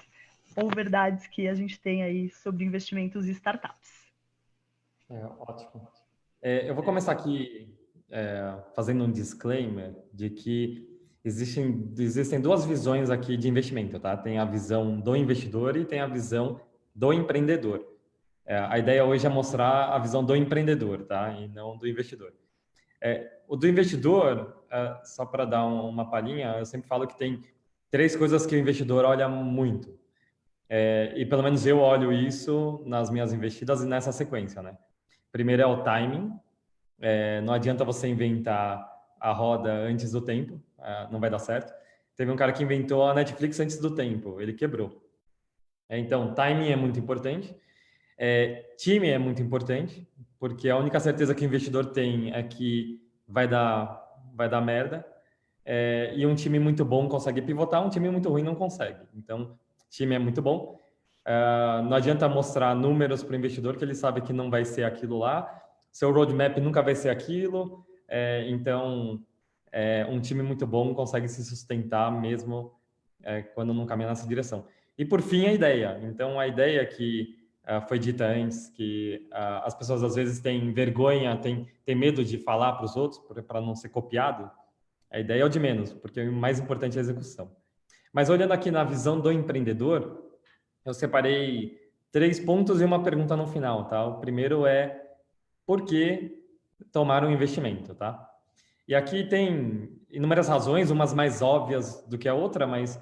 ou verdades que a gente tem aí sobre investimentos e startups. Ótimo. Eu vou começar aqui fazendo um disclaimer de que existem 2 visões aqui de investimento, tá? Tem a visão do investidor e tem a visão do empreendedor. A ideia hoje é mostrar a visão do empreendedor, tá? E não do investidor. O do investidor, só para dar uma palhinha, eu sempre falo que tem 3 coisas que o investidor olha muito. E pelo menos eu olho isso nas minhas investidas e nessa sequência, né? Primeiro é o timing. Não adianta você inventar a roda antes do tempo, não vai dar certo. Teve um cara que inventou a Netflix antes do tempo, ele quebrou. Então, timing é muito importante. Time é muito importante, porque a única certeza que o investidor tem é que vai dar merda, e um time muito bom consegue pivotar, um time muito ruim não consegue. Então, time é muito bom. Não adianta mostrar números para o investidor que ele sabe que não vai ser aquilo lá, seu roadmap nunca vai ser aquilo, então um time muito bom consegue se sustentar mesmo quando não caminha nessa direção. E por fim, a ideia. Então, a ideia que foi dita antes, que as pessoas às vezes têm vergonha, têm medo de falar para os outros, para não ser copiado. A ideia é o de menos, porque o mais importante é a execução. Mas olhando aqui na visão do empreendedor, eu separei 3 pontos e uma pergunta no final, tá? O primeiro é por que tomar um investimento, tá? E aqui tem inúmeras razões, umas mais óbvias do que a outra, mas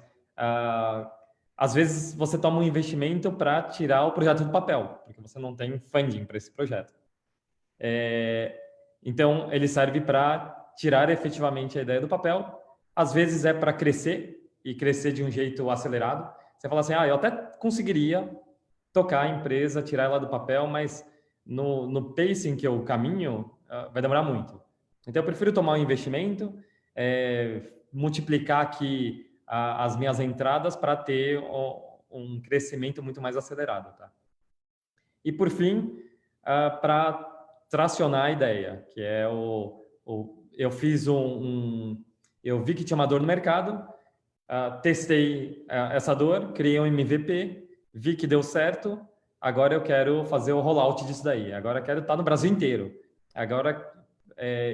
às vezes você toma um investimento para tirar o projeto do papel, porque você não tem funding para esse projeto. Então, ele serve para tirar efetivamente a ideia do papel. Às vezes é para crescer, e crescer de um jeito acelerado. Você fala assim, eu até conseguiria tocar a empresa, tirar ela do papel, mas no pacing que eu caminho, vai demorar muito. Então, eu prefiro tomar um investimento, multiplicar aqui as minhas entradas para ter um crescimento muito mais acelerado, tá? E por fim, para tracionar a ideia, que é eu fiz eu vi que tinha uma dor no mercado, testei essa dor, criei um MVP, vi que deu certo, agora eu quero fazer o rollout disso daí, agora eu quero estar no Brasil inteiro, agora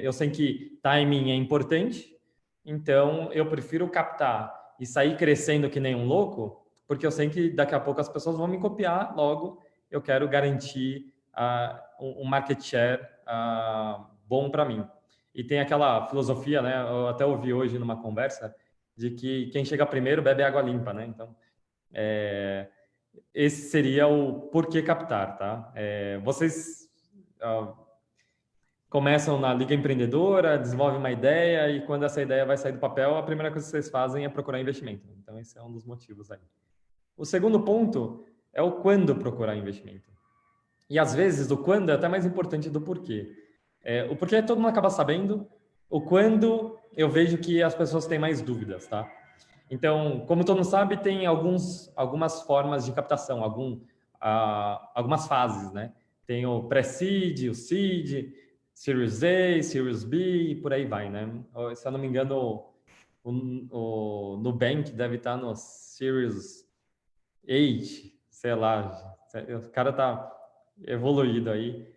eu sei que timing é importante, então eu prefiro captar e sair crescendo que nem um louco, porque eu sei que daqui a pouco as pessoas vão me copiar, logo eu quero garantir um market share bom para mim. E tem aquela filosofia, né? Eu até ouvi hoje numa conversa, de que quem chega primeiro bebe água limpa, né? Então, esse seria o porquê captar, tá? Vocês começam na Liga Empreendedora, desenvolvem uma ideia e quando essa ideia vai sair do papel, a primeira coisa que vocês fazem é procurar investimento. Então, esse é um dos motivos aí. O segundo ponto é o quando procurar investimento. E, às vezes, o quando é até mais importante do porquê. O porquê todo mundo acaba sabendo, o quando eu vejo que as pessoas têm mais dúvidas, tá? Então, como todo mundo sabe, tem algumas formas de captação, algumas fases, né? Tem o pré-seed, o seed, Series A, Series B e por aí vai, né? Se eu não me engano, o Nubank deve estar no Series 8, sei lá. O cara tá evoluído aí.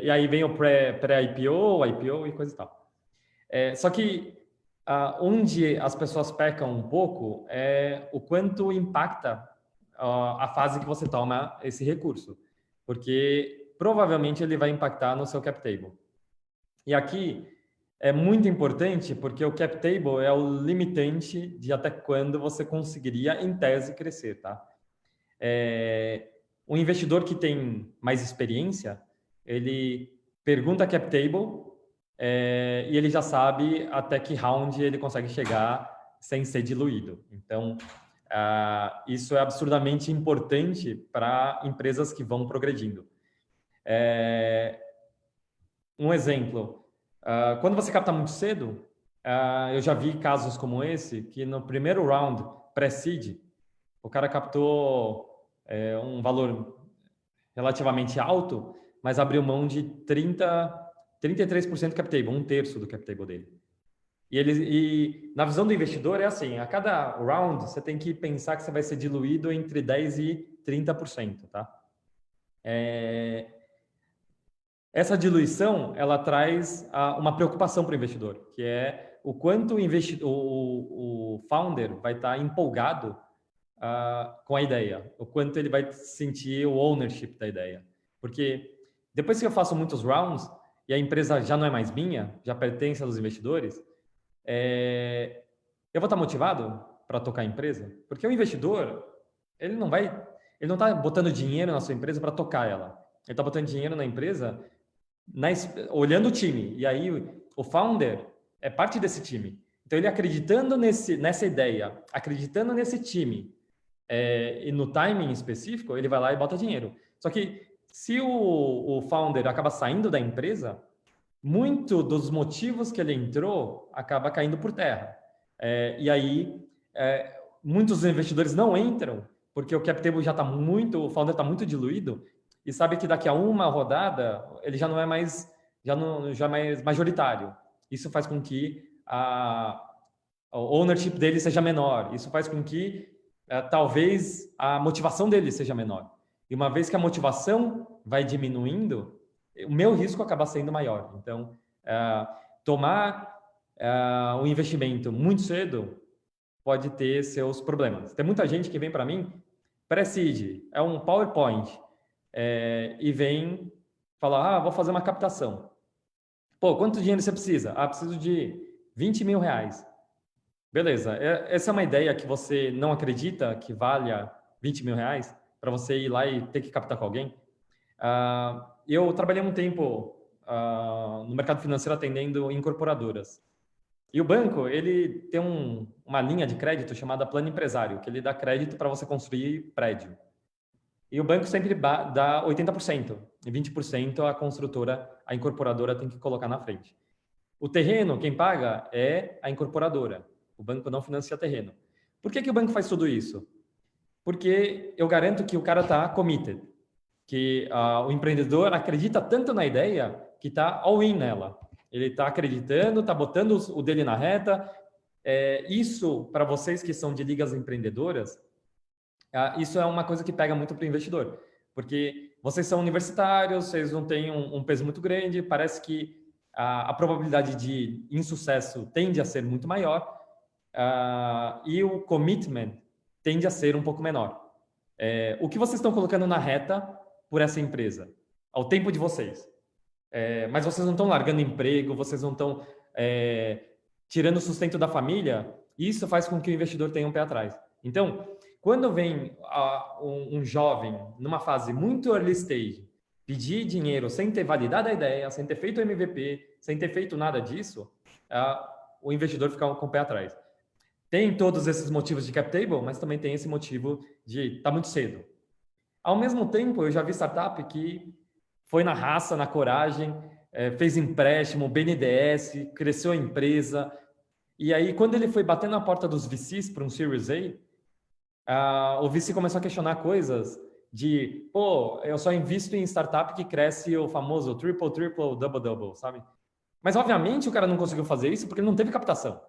E aí vem o pré-IPO, IPO e coisa e tal. Só que onde as pessoas pecam um pouco é o quanto impacta a fase que você toma esse recurso. Porque provavelmente ele vai impactar no seu cap table. E aqui é muito importante porque o cap table é o limitante de até quando você conseguiria, em tese, crescer, tá? Um investidor que tem mais experiência, ele pergunta cap table e ele já sabe até que round ele consegue chegar sem ser diluído. Então, isso é absurdamente importante para empresas que vão progredindo. Um exemplo, quando você capta muito cedo, eu já vi casos como esse, que no primeiro round pré-seed, o cara captou um valor relativamente alto, mas abriu mão de 33% do cap table, um terço do cap table dele. E na visão do investidor é assim, a cada round você tem que pensar que você vai ser diluído entre 10% e 30%, tá? Essa diluição, ela traz uma preocupação para o investidor, que é o quanto o founder vai estar empolgado com a ideia, o quanto ele vai sentir o ownership da ideia. Porque depois que eu faço muitos rounds e a empresa já não é mais minha, já pertence aos investidores, eu vou estar motivado para tocar a empresa? Porque o investidor, ele não está botando dinheiro na sua empresa para tocar ela. Ele está botando dinheiro na empresa olhando o time. E aí o founder é parte desse time. Então ele acreditando nessa ideia, acreditando nesse time e no timing específico, ele vai lá e bota dinheiro. Só que se o founder acaba saindo da empresa, muito dos motivos que ele entrou acaba caindo por terra. E aí muitos investidores não entram porque o cap table o founder está muito diluído e sabe que daqui a uma rodada ele já não é mais majoritário. Isso faz com que o ownership dele seja menor. Isso faz com que talvez a motivação dele seja menor. E uma vez que a motivação vai diminuindo, o meu risco acaba sendo maior. Então, tomar um investimento muito cedo pode ter seus problemas. Tem muita gente que vem para mim, pré-seed, é um PowerPoint, e vem falar, vou fazer uma captação. Pô, quanto dinheiro você precisa? Preciso de 20 mil reais. Beleza, essa é uma ideia que você não acredita que valha 20 mil reais para você ir lá e ter que captar com alguém? Eu trabalhei um tempo no mercado financeiro atendendo incorporadoras. E o banco, ele tem uma linha de crédito chamada plano empresário, que ele dá crédito para você construir prédio. E o banco sempre dá 80%, e 20% a construtora, a incorporadora tem que colocar na frente. O terreno, quem paga é a incorporadora. O banco não financia terreno. Por que o banco faz tudo isso? Porque eu garanto que o cara está committed, que o empreendedor acredita tanto na ideia que está all-in nela. Ele está acreditando, está botando o dele na reta. Isso, para vocês que são de ligas empreendedoras, isso é uma coisa que pega muito para o investidor. Porque vocês são universitários, vocês não têm um peso muito grande, parece que a probabilidade de insucesso tende a ser muito maior e o commitment tende a ser um pouco menor. O que vocês estão colocando na reta por essa empresa? Ao tempo de vocês. Mas vocês não estão largando emprego, vocês não estão tirando o sustento da família, isso faz com que o investidor tenha um pé atrás. Então, quando vem um jovem numa fase muito early stage pedir dinheiro sem ter validado a ideia, sem ter feito o MVP, sem ter feito nada disso, o investidor fica com o pé atrás. Tem todos esses motivos de cap table, mas também tem esse motivo de estar muito cedo. Ao mesmo tempo, eu já vi startup que foi na raça, na coragem, fez empréstimo, BNDES, cresceu a empresa. E aí, quando ele foi bater na porta dos VCs para um Series A, o VC começou a questionar coisas de, pô, eu só invisto em startup que cresce o famoso triple, triple, double, double, sabe? Mas, obviamente, o cara não conseguiu fazer isso porque ele não teve captação.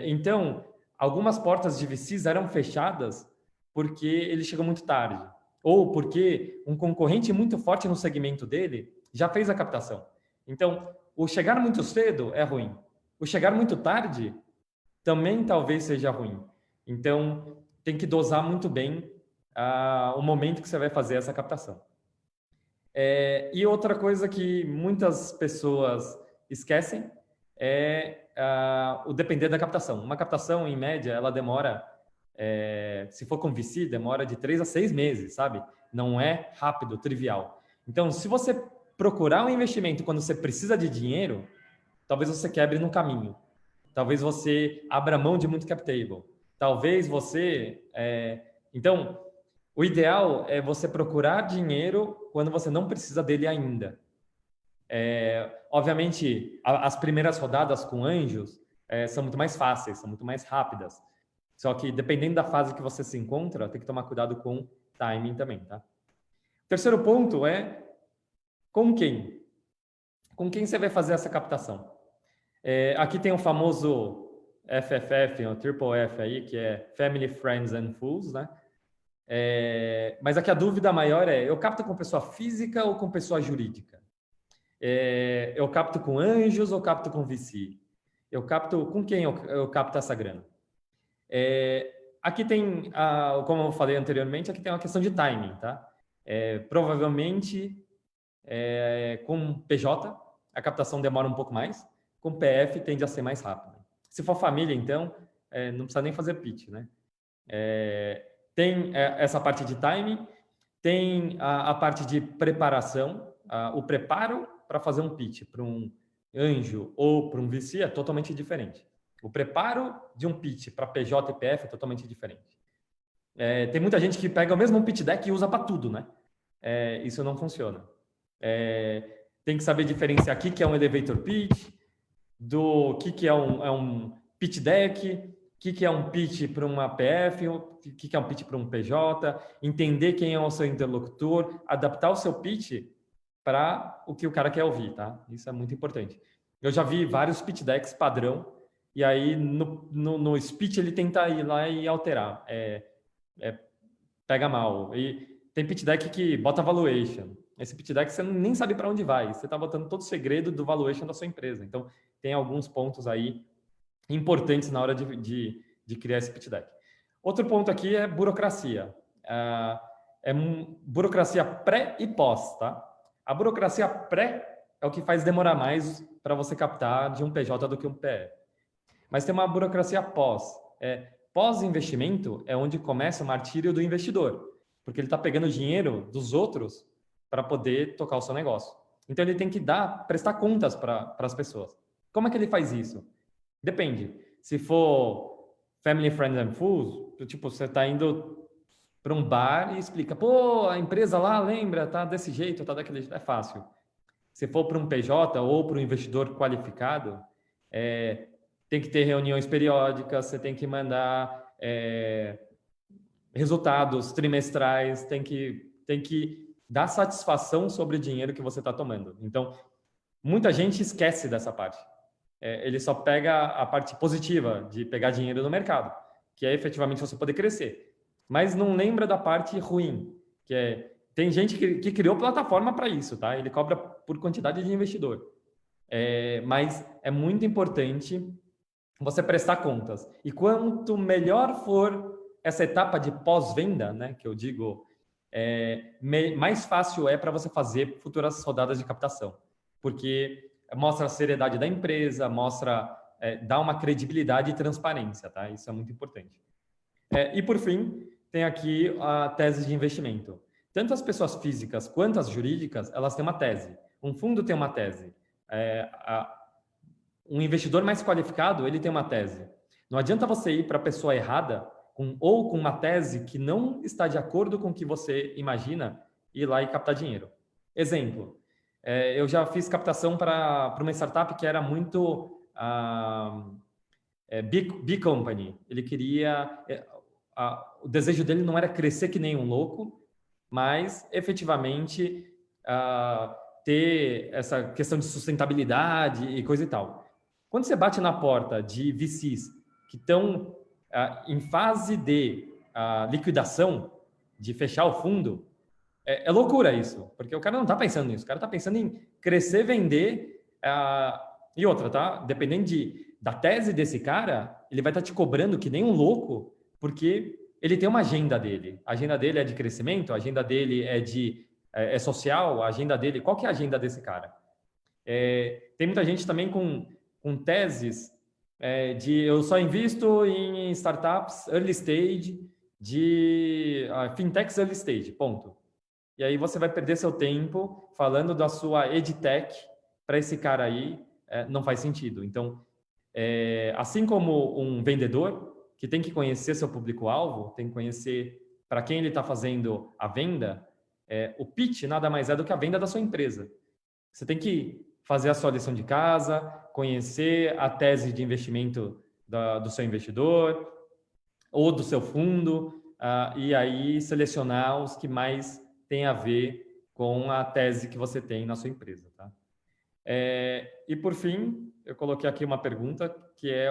Então, algumas portas de VCs eram fechadas porque ele chegou muito tarde. Ou porque um concorrente muito forte no segmento dele já fez a captação. Então, o chegar muito cedo é ruim. O chegar muito tarde também talvez seja ruim. Então, tem que dosar muito bem o momento que você vai fazer essa captação. E outra coisa que muitas pessoas esquecem é o depender da captação. Uma captação, em média, ela demora, se for com VC, demora de 3 a 6 meses, sabe? Não é rápido, trivial. Então, se você procurar um investimento quando você precisa de dinheiro, talvez você quebre no caminho. Talvez você abra mão de muito cap table. Talvez você... Então, o ideal é você procurar dinheiro quando você não precisa dele ainda. Obviamente, as primeiras rodadas com anjos são muito mais fáceis, são muito mais rápidas. Só que, dependendo da fase que você se encontra, tem que tomar cuidado com timing também, tá? O terceiro ponto é com quem? Com quem você vai fazer essa captação? Aqui tem o famoso FFF, o Triple F aí, que é Family, Friends and Fools, né? Mas aqui a dúvida maior é, eu capto com pessoa física ou com pessoa jurídica? Eu capto com anjos ou capto com VC? Eu capto com quem eu capto essa grana? Aqui tem, como eu falei anteriormente, aqui tem uma questão de timing, tá? Provavelmente, com PJ, a captação demora um pouco mais, com PF tende a ser mais rápida. Se for família, então, não precisa nem fazer pitch, né? Tem essa parte de timing, tem a parte de preparação, o preparo para fazer um pitch para um anjo ou para um VC é totalmente diferente. O preparo de um pitch para PJ e PF é totalmente diferente. Tem muita gente que pega o mesmo pitch deck e usa para tudo, né? Isso não funciona. Tem que saber diferenciar o que é um elevator pitch, do que é um pitch deck, o que é um pitch para uma PF, o que é um pitch para um PJ, entender quem é o seu interlocutor, adaptar o seu pitch para o que o cara quer ouvir, tá? Isso é muito importante. Eu já vi vários pitch decks padrão, e aí no speech ele tenta ir lá e alterar. Pega mal. E tem pitch deck que bota valuation. Esse pitch deck você nem sabe para onde vai. Você está botando todo o segredo do valuation da sua empresa. Então, tem alguns pontos aí importantes na hora de criar esse pitch deck. Outro ponto aqui é burocracia. Burocracia pré e pós, tá? A burocracia pré é o que faz demorar mais para você captar de um PJ do que um PE. Mas tem uma burocracia pós. Pós-investimento é onde começa o martírio do investidor, porque ele está pegando dinheiro dos outros para poder tocar o seu negócio. Então, ele tem que prestar contas para as pessoas. Como é que ele faz isso? Depende. Se for Family, Friends and Fools, tipo, você está indo para um bar e explica, pô, a empresa lá, lembra, tá desse jeito, tá daquele jeito, é fácil. Se for para um PJ ou para um investidor qualificado, tem que ter reuniões periódicas, você tem que mandar resultados trimestrais, tem que dar satisfação sobre o dinheiro que você está tomando. Então, muita gente esquece dessa parte. Ele só pega a parte positiva de pegar dinheiro no mercado, que é efetivamente você poder crescer. Mas não lembra da parte ruim, que tem gente que criou plataforma para isso, tá? Ele cobra por quantidade de investidor. Mas é muito importante você prestar contas. E quanto melhor for essa etapa de pós-venda, né, que eu digo, mais fácil é para você fazer futuras rodadas de captação. Porque mostra a seriedade da empresa, dá uma credibilidade e transparência, tá? Isso é muito importante. E, por fim, tem aqui a tese de investimento. Tanto as pessoas físicas quanto as jurídicas, elas têm uma tese. Um fundo tem uma tese. Um investidor mais qualificado, ele tem uma tese. Não adianta você ir para a pessoa errada ou com uma tese que não está de acordo com o que você imagina ir lá e captar dinheiro. Exemplo, eu já fiz captação para uma startup que era muito big company. Ele queria... o desejo dele não era crescer que nem um louco, mas efetivamente ter essa questão de sustentabilidade e coisa e tal. Quando você bate na porta de VCs que estão em fase de liquidação, de fechar o fundo, é loucura isso, porque o cara não está pensando nisso, o cara está pensando em crescer, vender, e outra, tá? Dependendo da tese desse cara, ele vai estar te cobrando que nem um louco, porque ele tem uma agenda dele. A agenda dele é de crescimento, a agenda dele é social, a agenda dele... Qual que é a agenda desse cara? Tem muita gente também com teses de eu só invisto em startups early stage, de fintechs early stage, ponto. E aí você vai perder seu tempo falando da sua edtech para esse cara aí, não faz sentido. Então, assim como um vendedor que tem que conhecer seu público-alvo, tem que conhecer para quem ele está fazendo a venda, o pitch nada mais é do que a venda da sua empresa. Você tem que fazer a sua lição de casa, conhecer a tese de investimento do seu investidor ou do seu fundo, e aí selecionar os que mais têm a ver com a tese que você tem na sua empresa. Tá? E por fim, eu coloquei aqui uma pergunta que é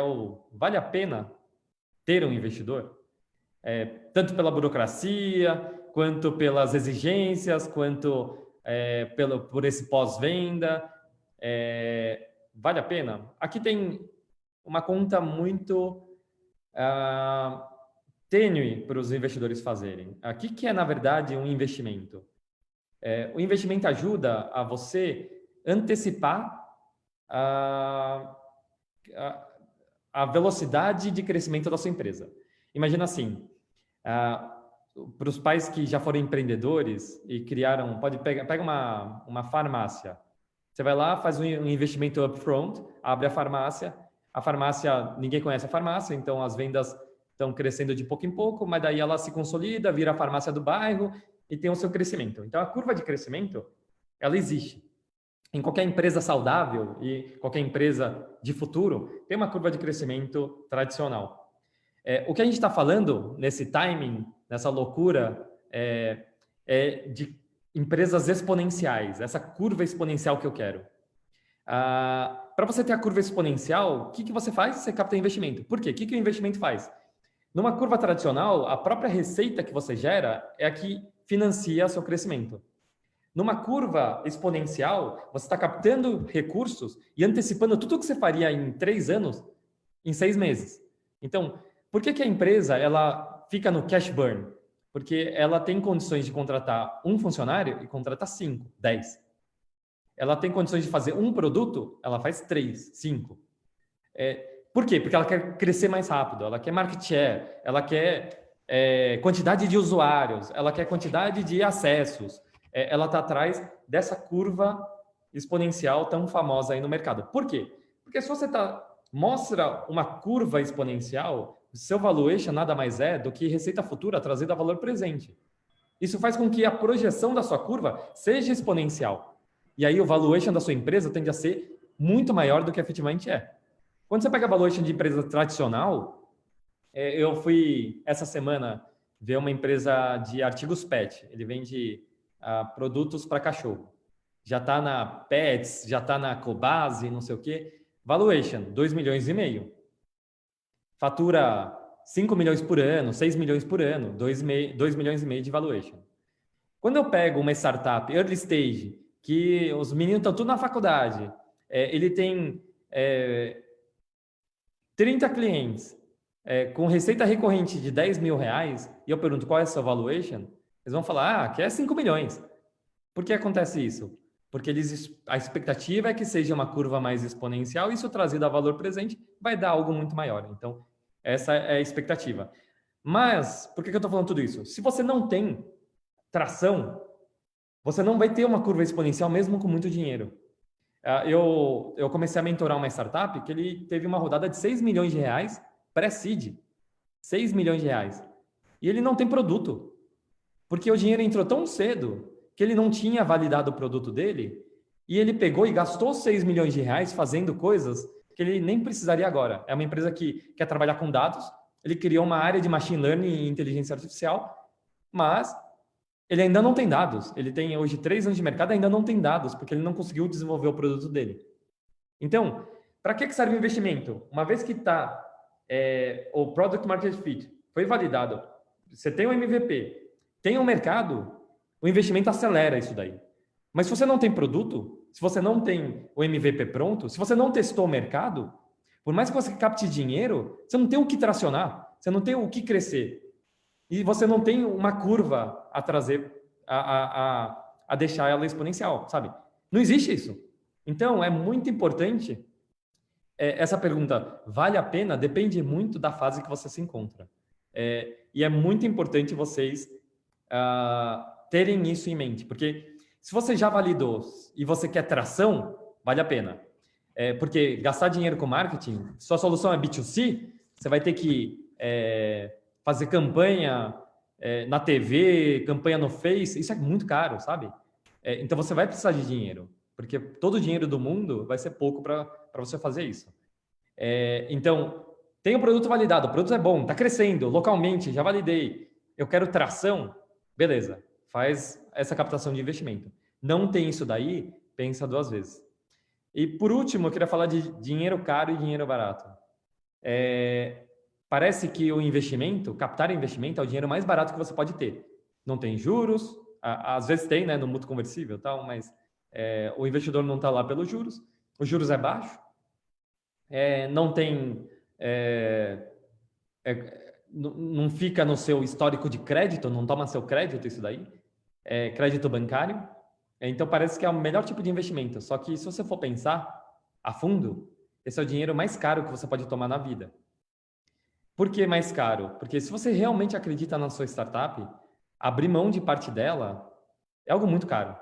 vale a pena ter um investidor? Tanto pela burocracia, quanto pelas exigências, quanto por esse pós-venda, vale a pena? Aqui tem uma conta muito tênue para os investidores fazerem. O que é, na verdade, um investimento? O investimento ajuda a você antecipar a velocidade de crescimento da sua empresa. Imagina assim, para os pais que já foram empreendedores e criaram, pega uma farmácia. Você vai lá, faz um investimento upfront, abre a farmácia, ninguém conhece a farmácia, então as vendas estão crescendo de pouco em pouco, mas daí ela se consolida, vira a farmácia do bairro e tem o seu crescimento. Então a curva de crescimento, ela existe. Em qualquer empresa saudável e qualquer empresa de futuro, tem uma curva de crescimento tradicional. O que a gente está falando nesse timing, nessa loucura, é de empresas exponenciais, essa curva exponencial que eu quero. Para você ter a curva exponencial, o que você faz? Você capta investimento. Por quê? O que o investimento faz? Numa curva tradicional, a própria receita que você gera é a que financia seu crescimento. Numa curva exponencial, você está captando recursos e antecipando tudo o que você faria em 3 anos, em 6 meses. Então, por que a empresa ela fica no cash burn? Porque ela tem condições de contratar um funcionário e contratar 5, 10. Ela tem condições de fazer um produto, ela faz 3, 5. Por quê? Porque ela quer crescer mais rápido, ela quer market share, ela quer quantidade de usuários, ela quer quantidade de acessos. Ela está atrás dessa curva exponencial tão famosa aí no mercado. Por quê? Porque se você mostra uma curva exponencial, o seu valuation nada mais é do que receita futura trazida a valor presente. Isso faz com que a projeção da sua curva seja exponencial. E aí o valuation da sua empresa tende a ser muito maior do que efetivamente é. Quando você pega a valuation de empresa tradicional, eu fui essa semana ver uma empresa de artigos pet. Ele vende produtos para cachorro. Já está na Pets, já está na Cobase, não sei o quê. Valuation, 2,5 milhões. Fatura 5 milhões por ano, 6 milhões por ano, 2,5 milhões de valuation. Quando eu pego uma startup early stage, que os meninos estão tudo na faculdade, ele tem 30 clientes, com receita recorrente de 10 mil reais, e eu pergunto qual é a sua valuation, eles vão falar, que é 5 milhões. Por que acontece isso? Porque a expectativa é que seja uma curva mais exponencial e isso trazido a valor presente vai dar algo muito maior. Então, essa é a expectativa. Mas, por que eu estou falando tudo isso? Se você não tem tração, você não vai ter uma curva exponencial mesmo com muito dinheiro. Eu comecei a mentorar uma startup que ele teve uma rodada de 6 milhões de reais pré-seed. 6 milhões de reais. E ele não tem produto. Porque o dinheiro entrou tão cedo que ele não tinha validado o produto dele e ele pegou e gastou 6 milhões de reais fazendo coisas que ele nem precisaria agora. É uma empresa que quer trabalhar com dados, ele criou uma área de machine learning e inteligência artificial, mas ele ainda não tem dados. Ele tem hoje 3 anos de mercado e ainda não tem dados, porque ele não conseguiu desenvolver o produto dele. Então, para que serve o investimento? Uma vez que está o Product Market Fit, foi validado, você tem um MVP, tem um mercado, o investimento acelera isso daí. Mas se você não tem produto, se você não tem o MVP pronto, se você não testou o mercado, por mais que você capte dinheiro, você não tem o que tracionar, você não tem o que crescer. E você não tem uma curva a trazer, a deixar ela exponencial, sabe? Não existe isso. Então, é muito importante essa pergunta, vale a pena? Depende muito da fase que você se encontra. E é muito importante vocês terem isso em mente, porque se você já validou e você quer tração, vale a pena. Porque gastar dinheiro com marketing, sua solução é B2C, você vai ter que fazer campanha na TV, campanha no Face, isso é muito caro, sabe? Então você vai precisar de dinheiro, porque todo o dinheiro do mundo vai ser pouco para você fazer isso. Então, tem o produto validado, o produto é bom, está crescendo localmente, já validei, eu quero tração, beleza, faz essa captação de investimento. Não tem isso daí, pensa 2 vezes. E por último, eu queria falar de dinheiro caro e dinheiro barato. Parece que o investimento, captar investimento, é o dinheiro mais barato que você pode ter. Não tem juros, às vezes tem, né, no mútuo conversível e tal, mas o investidor não está lá pelos juros, o juros é baixo, não tem... não fica no seu histórico de crédito, não toma seu crédito isso daí, crédito bancário. Então parece que é o melhor tipo de investimento, só que se você for pensar a fundo, esse é o dinheiro mais caro que você pode tomar na vida. Por que mais caro? Porque se você realmente acredita na sua startup, abrir mão de parte dela é algo muito caro.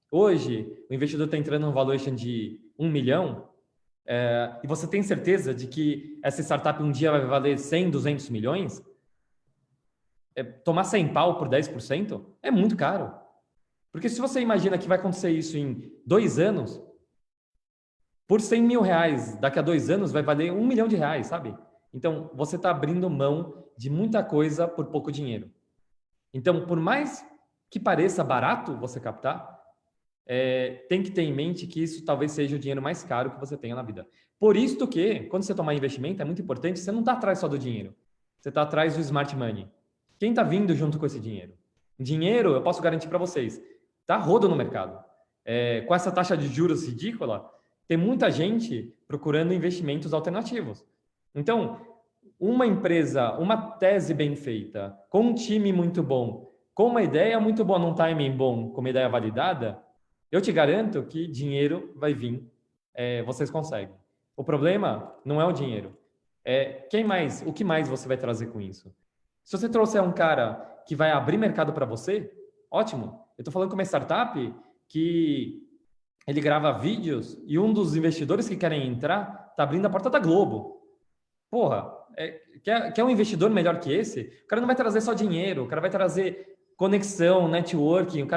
Hoje, o investidor está entrando num valuation de 1 milhão, e você tem certeza de que essa startup um dia vai valer 100, 200 milhões? Tomar 100 pau por 10% é muito caro. Porque se você imagina que vai acontecer isso em 2 anos, por 100 mil reais, daqui a 2 anos vai valer 1 milhão de reais, sabe? Então, você está abrindo mão de muita coisa por pouco dinheiro. Então, por mais que pareça barato você captar, tem que ter em mente que isso talvez seja o dinheiro mais caro que você tenha na vida. Por isso que, quando você tomar investimento, é muito importante, você não está atrás só do dinheiro. Você está atrás do smart money. Quem está vindo junto com esse dinheiro? Dinheiro, eu posso garantir para vocês, está rodo no mercado. Com essa taxa de juros ridícula, tem muita gente procurando investimentos alternativos. Então, uma empresa, uma tese bem feita, com um time muito bom, com uma ideia muito boa, num timing bom, com uma ideia validada, eu te garanto que dinheiro vai vir, vocês conseguem. O problema não é o dinheiro. O que mais você vai trazer com isso? Se você trouxer um cara que vai abrir mercado para você, ótimo. Eu estou falando com uma startup que ele grava vídeos e um dos investidores que querem entrar está abrindo a porta da Globo. Porra, quer um investidor melhor que esse? O cara não vai trazer só dinheiro, o cara vai trazer conexão, networking,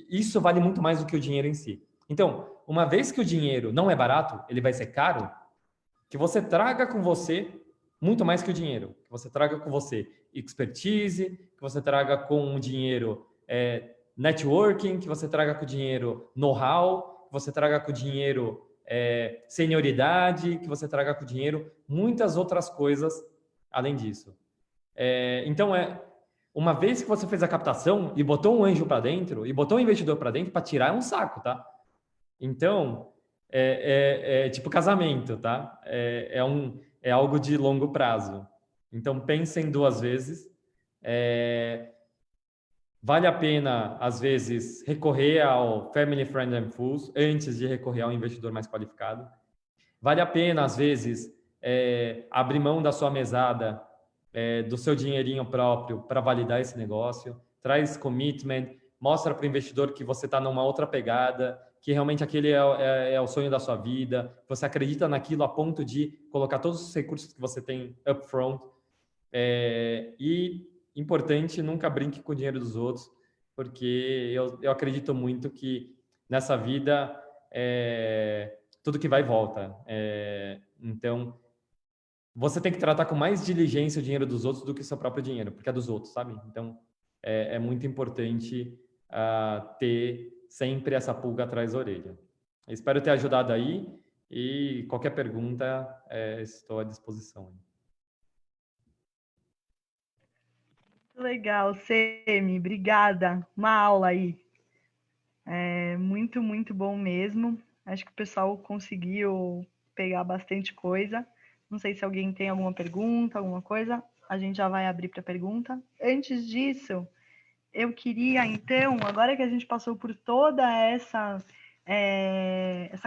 isso vale muito mais do que o dinheiro em si. Então, uma vez que o dinheiro não é barato, ele vai ser caro, que você traga com você muito mais que o dinheiro, que você traga com você expertise, que você traga com o dinheiro networking, que você traga com o dinheiro know-how, que você traga com o dinheiro senioridade, que você traga com o dinheiro muitas outras coisas além disso. Então, uma vez que você fez a captação e botou um anjo para dentro, e botou um investidor para dentro, para tirar é um saco, tá? Então, tipo casamento, tá? É algo de longo prazo. Então, pensem 2 vezes. Vale a pena, às vezes, recorrer ao Family, Friends and Fools antes de recorrer ao investidor mais qualificado. Vale a pena, às vezes, abrir mão da sua mesada, do seu dinheirinho próprio para validar esse negócio. Traz commitment, mostra para o investidor que você está numa outra pegada, que realmente aquele é o sonho da sua vida, você acredita naquilo a ponto de colocar todos os recursos que você tem upfront. E, importante, nunca brinque com o dinheiro dos outros, porque eu acredito muito que nessa vida tudo que vai volta. Então, você tem que tratar com mais diligência o dinheiro dos outros do que o seu próprio dinheiro, porque é dos outros, sabe? Então, é muito importante ter sempre essa pulga atrás da orelha. Espero ter ajudado aí e qualquer pergunta, estou à disposição. Legal, Semi, obrigada. Uma aula aí. Muito, muito bom mesmo. Acho que o pessoal conseguiu pegar bastante coisa. Não sei se alguém tem alguma pergunta, alguma coisa. A gente já vai abrir para pergunta. Antes disso, eu queria, então, agora que a gente passou por toda essa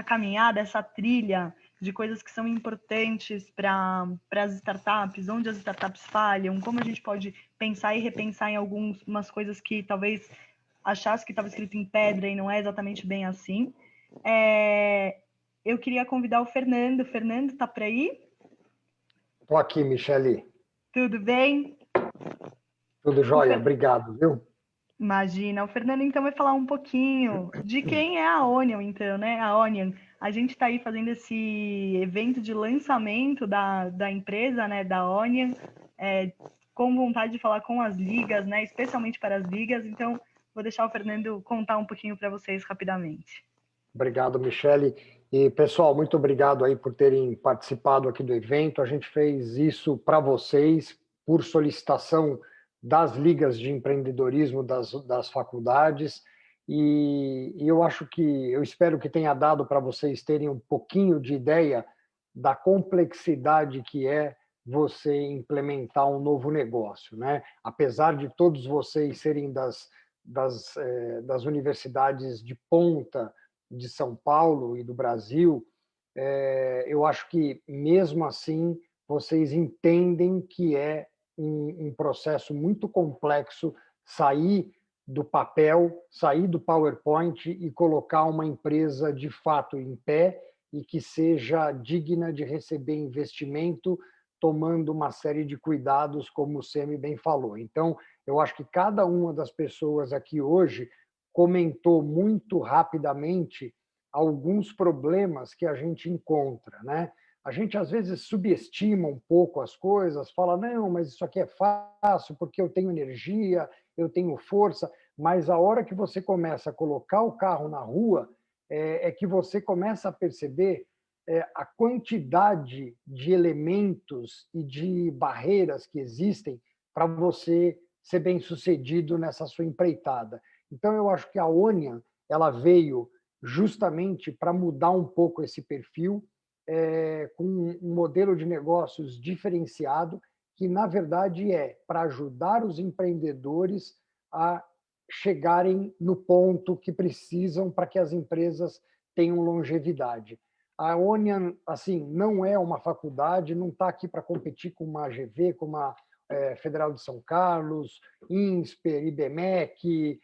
caminhada, essa trilha de coisas que são importantes para as startups, onde as startups falham, como a gente pode pensar e repensar em algumas coisas que talvez achasse que estava escrito em pedra e não é exatamente bem assim. Eu queria convidar o Fernando. Fernando, está por aí? Estou aqui, Michele. Tudo bem? Tudo jóia, obrigado, viu? Imagina. O Fernando, então, vai falar um pouquinho de quem é a Onion, então, né? A Onion. A gente está aí fazendo esse evento de lançamento da empresa, né? Da Onion, com vontade de falar com as ligas, né? Especialmente para as ligas. Então, vou deixar o Fernando contar um pouquinho para vocês rapidamente. Obrigado, Michele. E, pessoal, muito obrigado aí por terem participado aqui do evento. A gente fez isso para vocês, por solicitação das ligas de empreendedorismo das faculdades. E eu espero que tenha dado para vocês terem um pouquinho de ideia da complexidade que é você implementar um novo negócio, né? Apesar de todos vocês serem das universidades de ponta de São Paulo e do Brasil, eu acho que, mesmo assim, vocês entendem que é um processo muito complexo sair do papel, sair do PowerPoint e colocar uma empresa de fato em pé e que seja digna de receber investimento, tomando uma série de cuidados, como o Semi bem falou. Então, eu acho que cada uma das pessoas aqui hoje comentou muito rapidamente alguns problemas que a gente encontra, né? A gente às vezes subestima um pouco as coisas, fala, não, mas isso aqui é fácil porque eu tenho energia, eu tenho força, mas a hora que você começa a colocar o carro na rua, é que você começa a perceber a quantidade de elementos e de barreiras que existem para você ser bem-sucedido nessa sua empreitada. Então, eu acho que a Onion, ela veio justamente para mudar um pouco esse perfil, com um modelo de negócios diferenciado, que, na verdade, é para ajudar os empreendedores a chegarem no ponto que precisam para que as empresas tenham longevidade. A Onion, assim, não é uma faculdade, não está aqui para competir com uma AGV, com uma Federal de São Carlos, INSPER, IBMEC,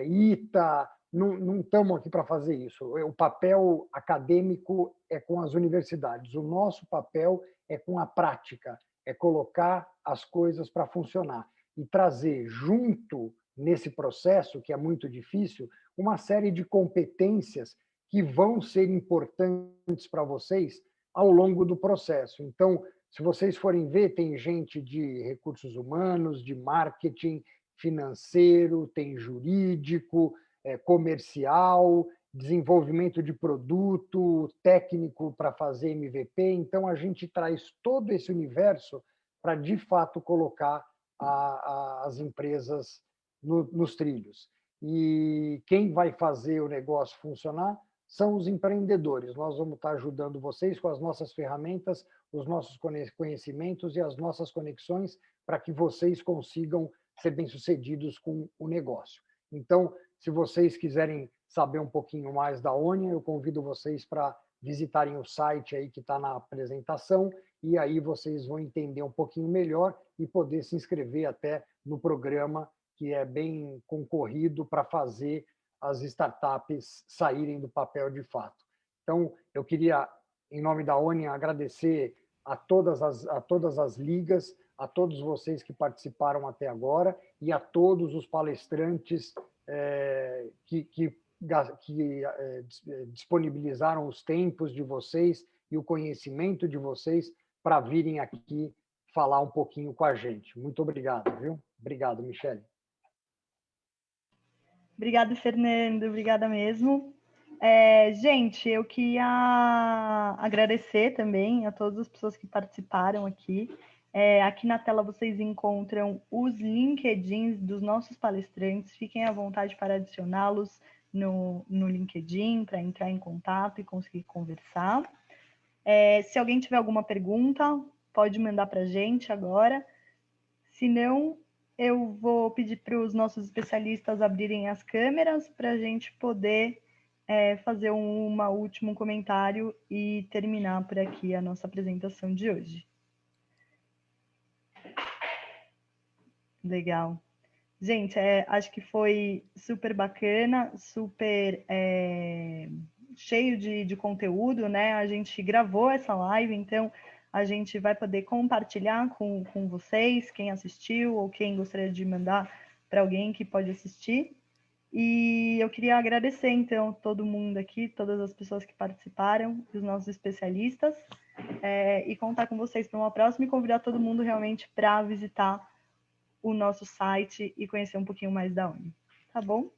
ITA, não estamos aqui para fazer isso. O papel acadêmico é com as universidades. O nosso papel é com a prática, é colocar as coisas para funcionar e trazer junto nesse processo, que é muito difícil, uma série de competências que vão ser importantes para vocês ao longo do processo. Então, se vocês forem ver, tem gente de recursos humanos, de marketing, financeiro, tem jurídico, comercial, desenvolvimento de produto, técnico para fazer MVP. Então, a gente traz todo esse universo para, de fato, colocar as empresas nos trilhos. E quem vai fazer o negócio funcionar são os empreendedores. Nós vamos estar ajudando vocês com as nossas ferramentas, os nossos conhecimentos e as nossas conexões para que vocês consigam ser bem-sucedidos com o negócio. Então, se vocês quiserem saber um pouquinho mais da Onion, eu convido vocês para visitarem o site aí que está na apresentação, e aí vocês vão entender um pouquinho melhor e poder se inscrever até no programa, que é bem concorrido para fazer as startups saírem do papel de fato. Então, eu queria, em nome da Onion, agradecer a todas as ligas, a todos vocês que participaram até agora e a todos os palestrantes que disponibilizaram os tempos de vocês e o conhecimento de vocês para virem aqui falar um pouquinho com a gente. Muito obrigado, viu? Obrigado, Michele. Obrigada, Fernando. Obrigada mesmo. Gente, eu queria agradecer também a todas as pessoas que participaram aqui. Aqui na tela vocês encontram os LinkedIns dos nossos palestrantes. Fiquem à vontade para adicioná-los no LinkedIn, para entrar em contato e conseguir conversar. Se alguém tiver alguma pergunta, pode mandar para a gente agora. Se não, eu vou pedir para os nossos especialistas abrirem as câmeras para a gente poder fazer um último comentário e terminar por aqui a nossa apresentação de hoje. Legal. Gente, acho que foi super bacana, super cheio de conteúdo, né? A gente gravou essa live, então a gente vai poder compartilhar com vocês, quem assistiu ou quem gostaria de mandar para alguém que pode assistir. E eu queria agradecer, então, todo mundo aqui, todas as pessoas que participaram, os nossos especialistas, e contar com vocês para uma próxima e convidar todo mundo realmente para visitar o nosso site e conhecer um pouquinho mais da Uni. Tá bom?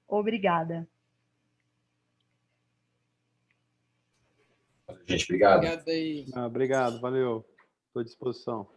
Obrigada. Gente, obrigado. Obrigado aí. Obrigado, valeu. Estou à disposição.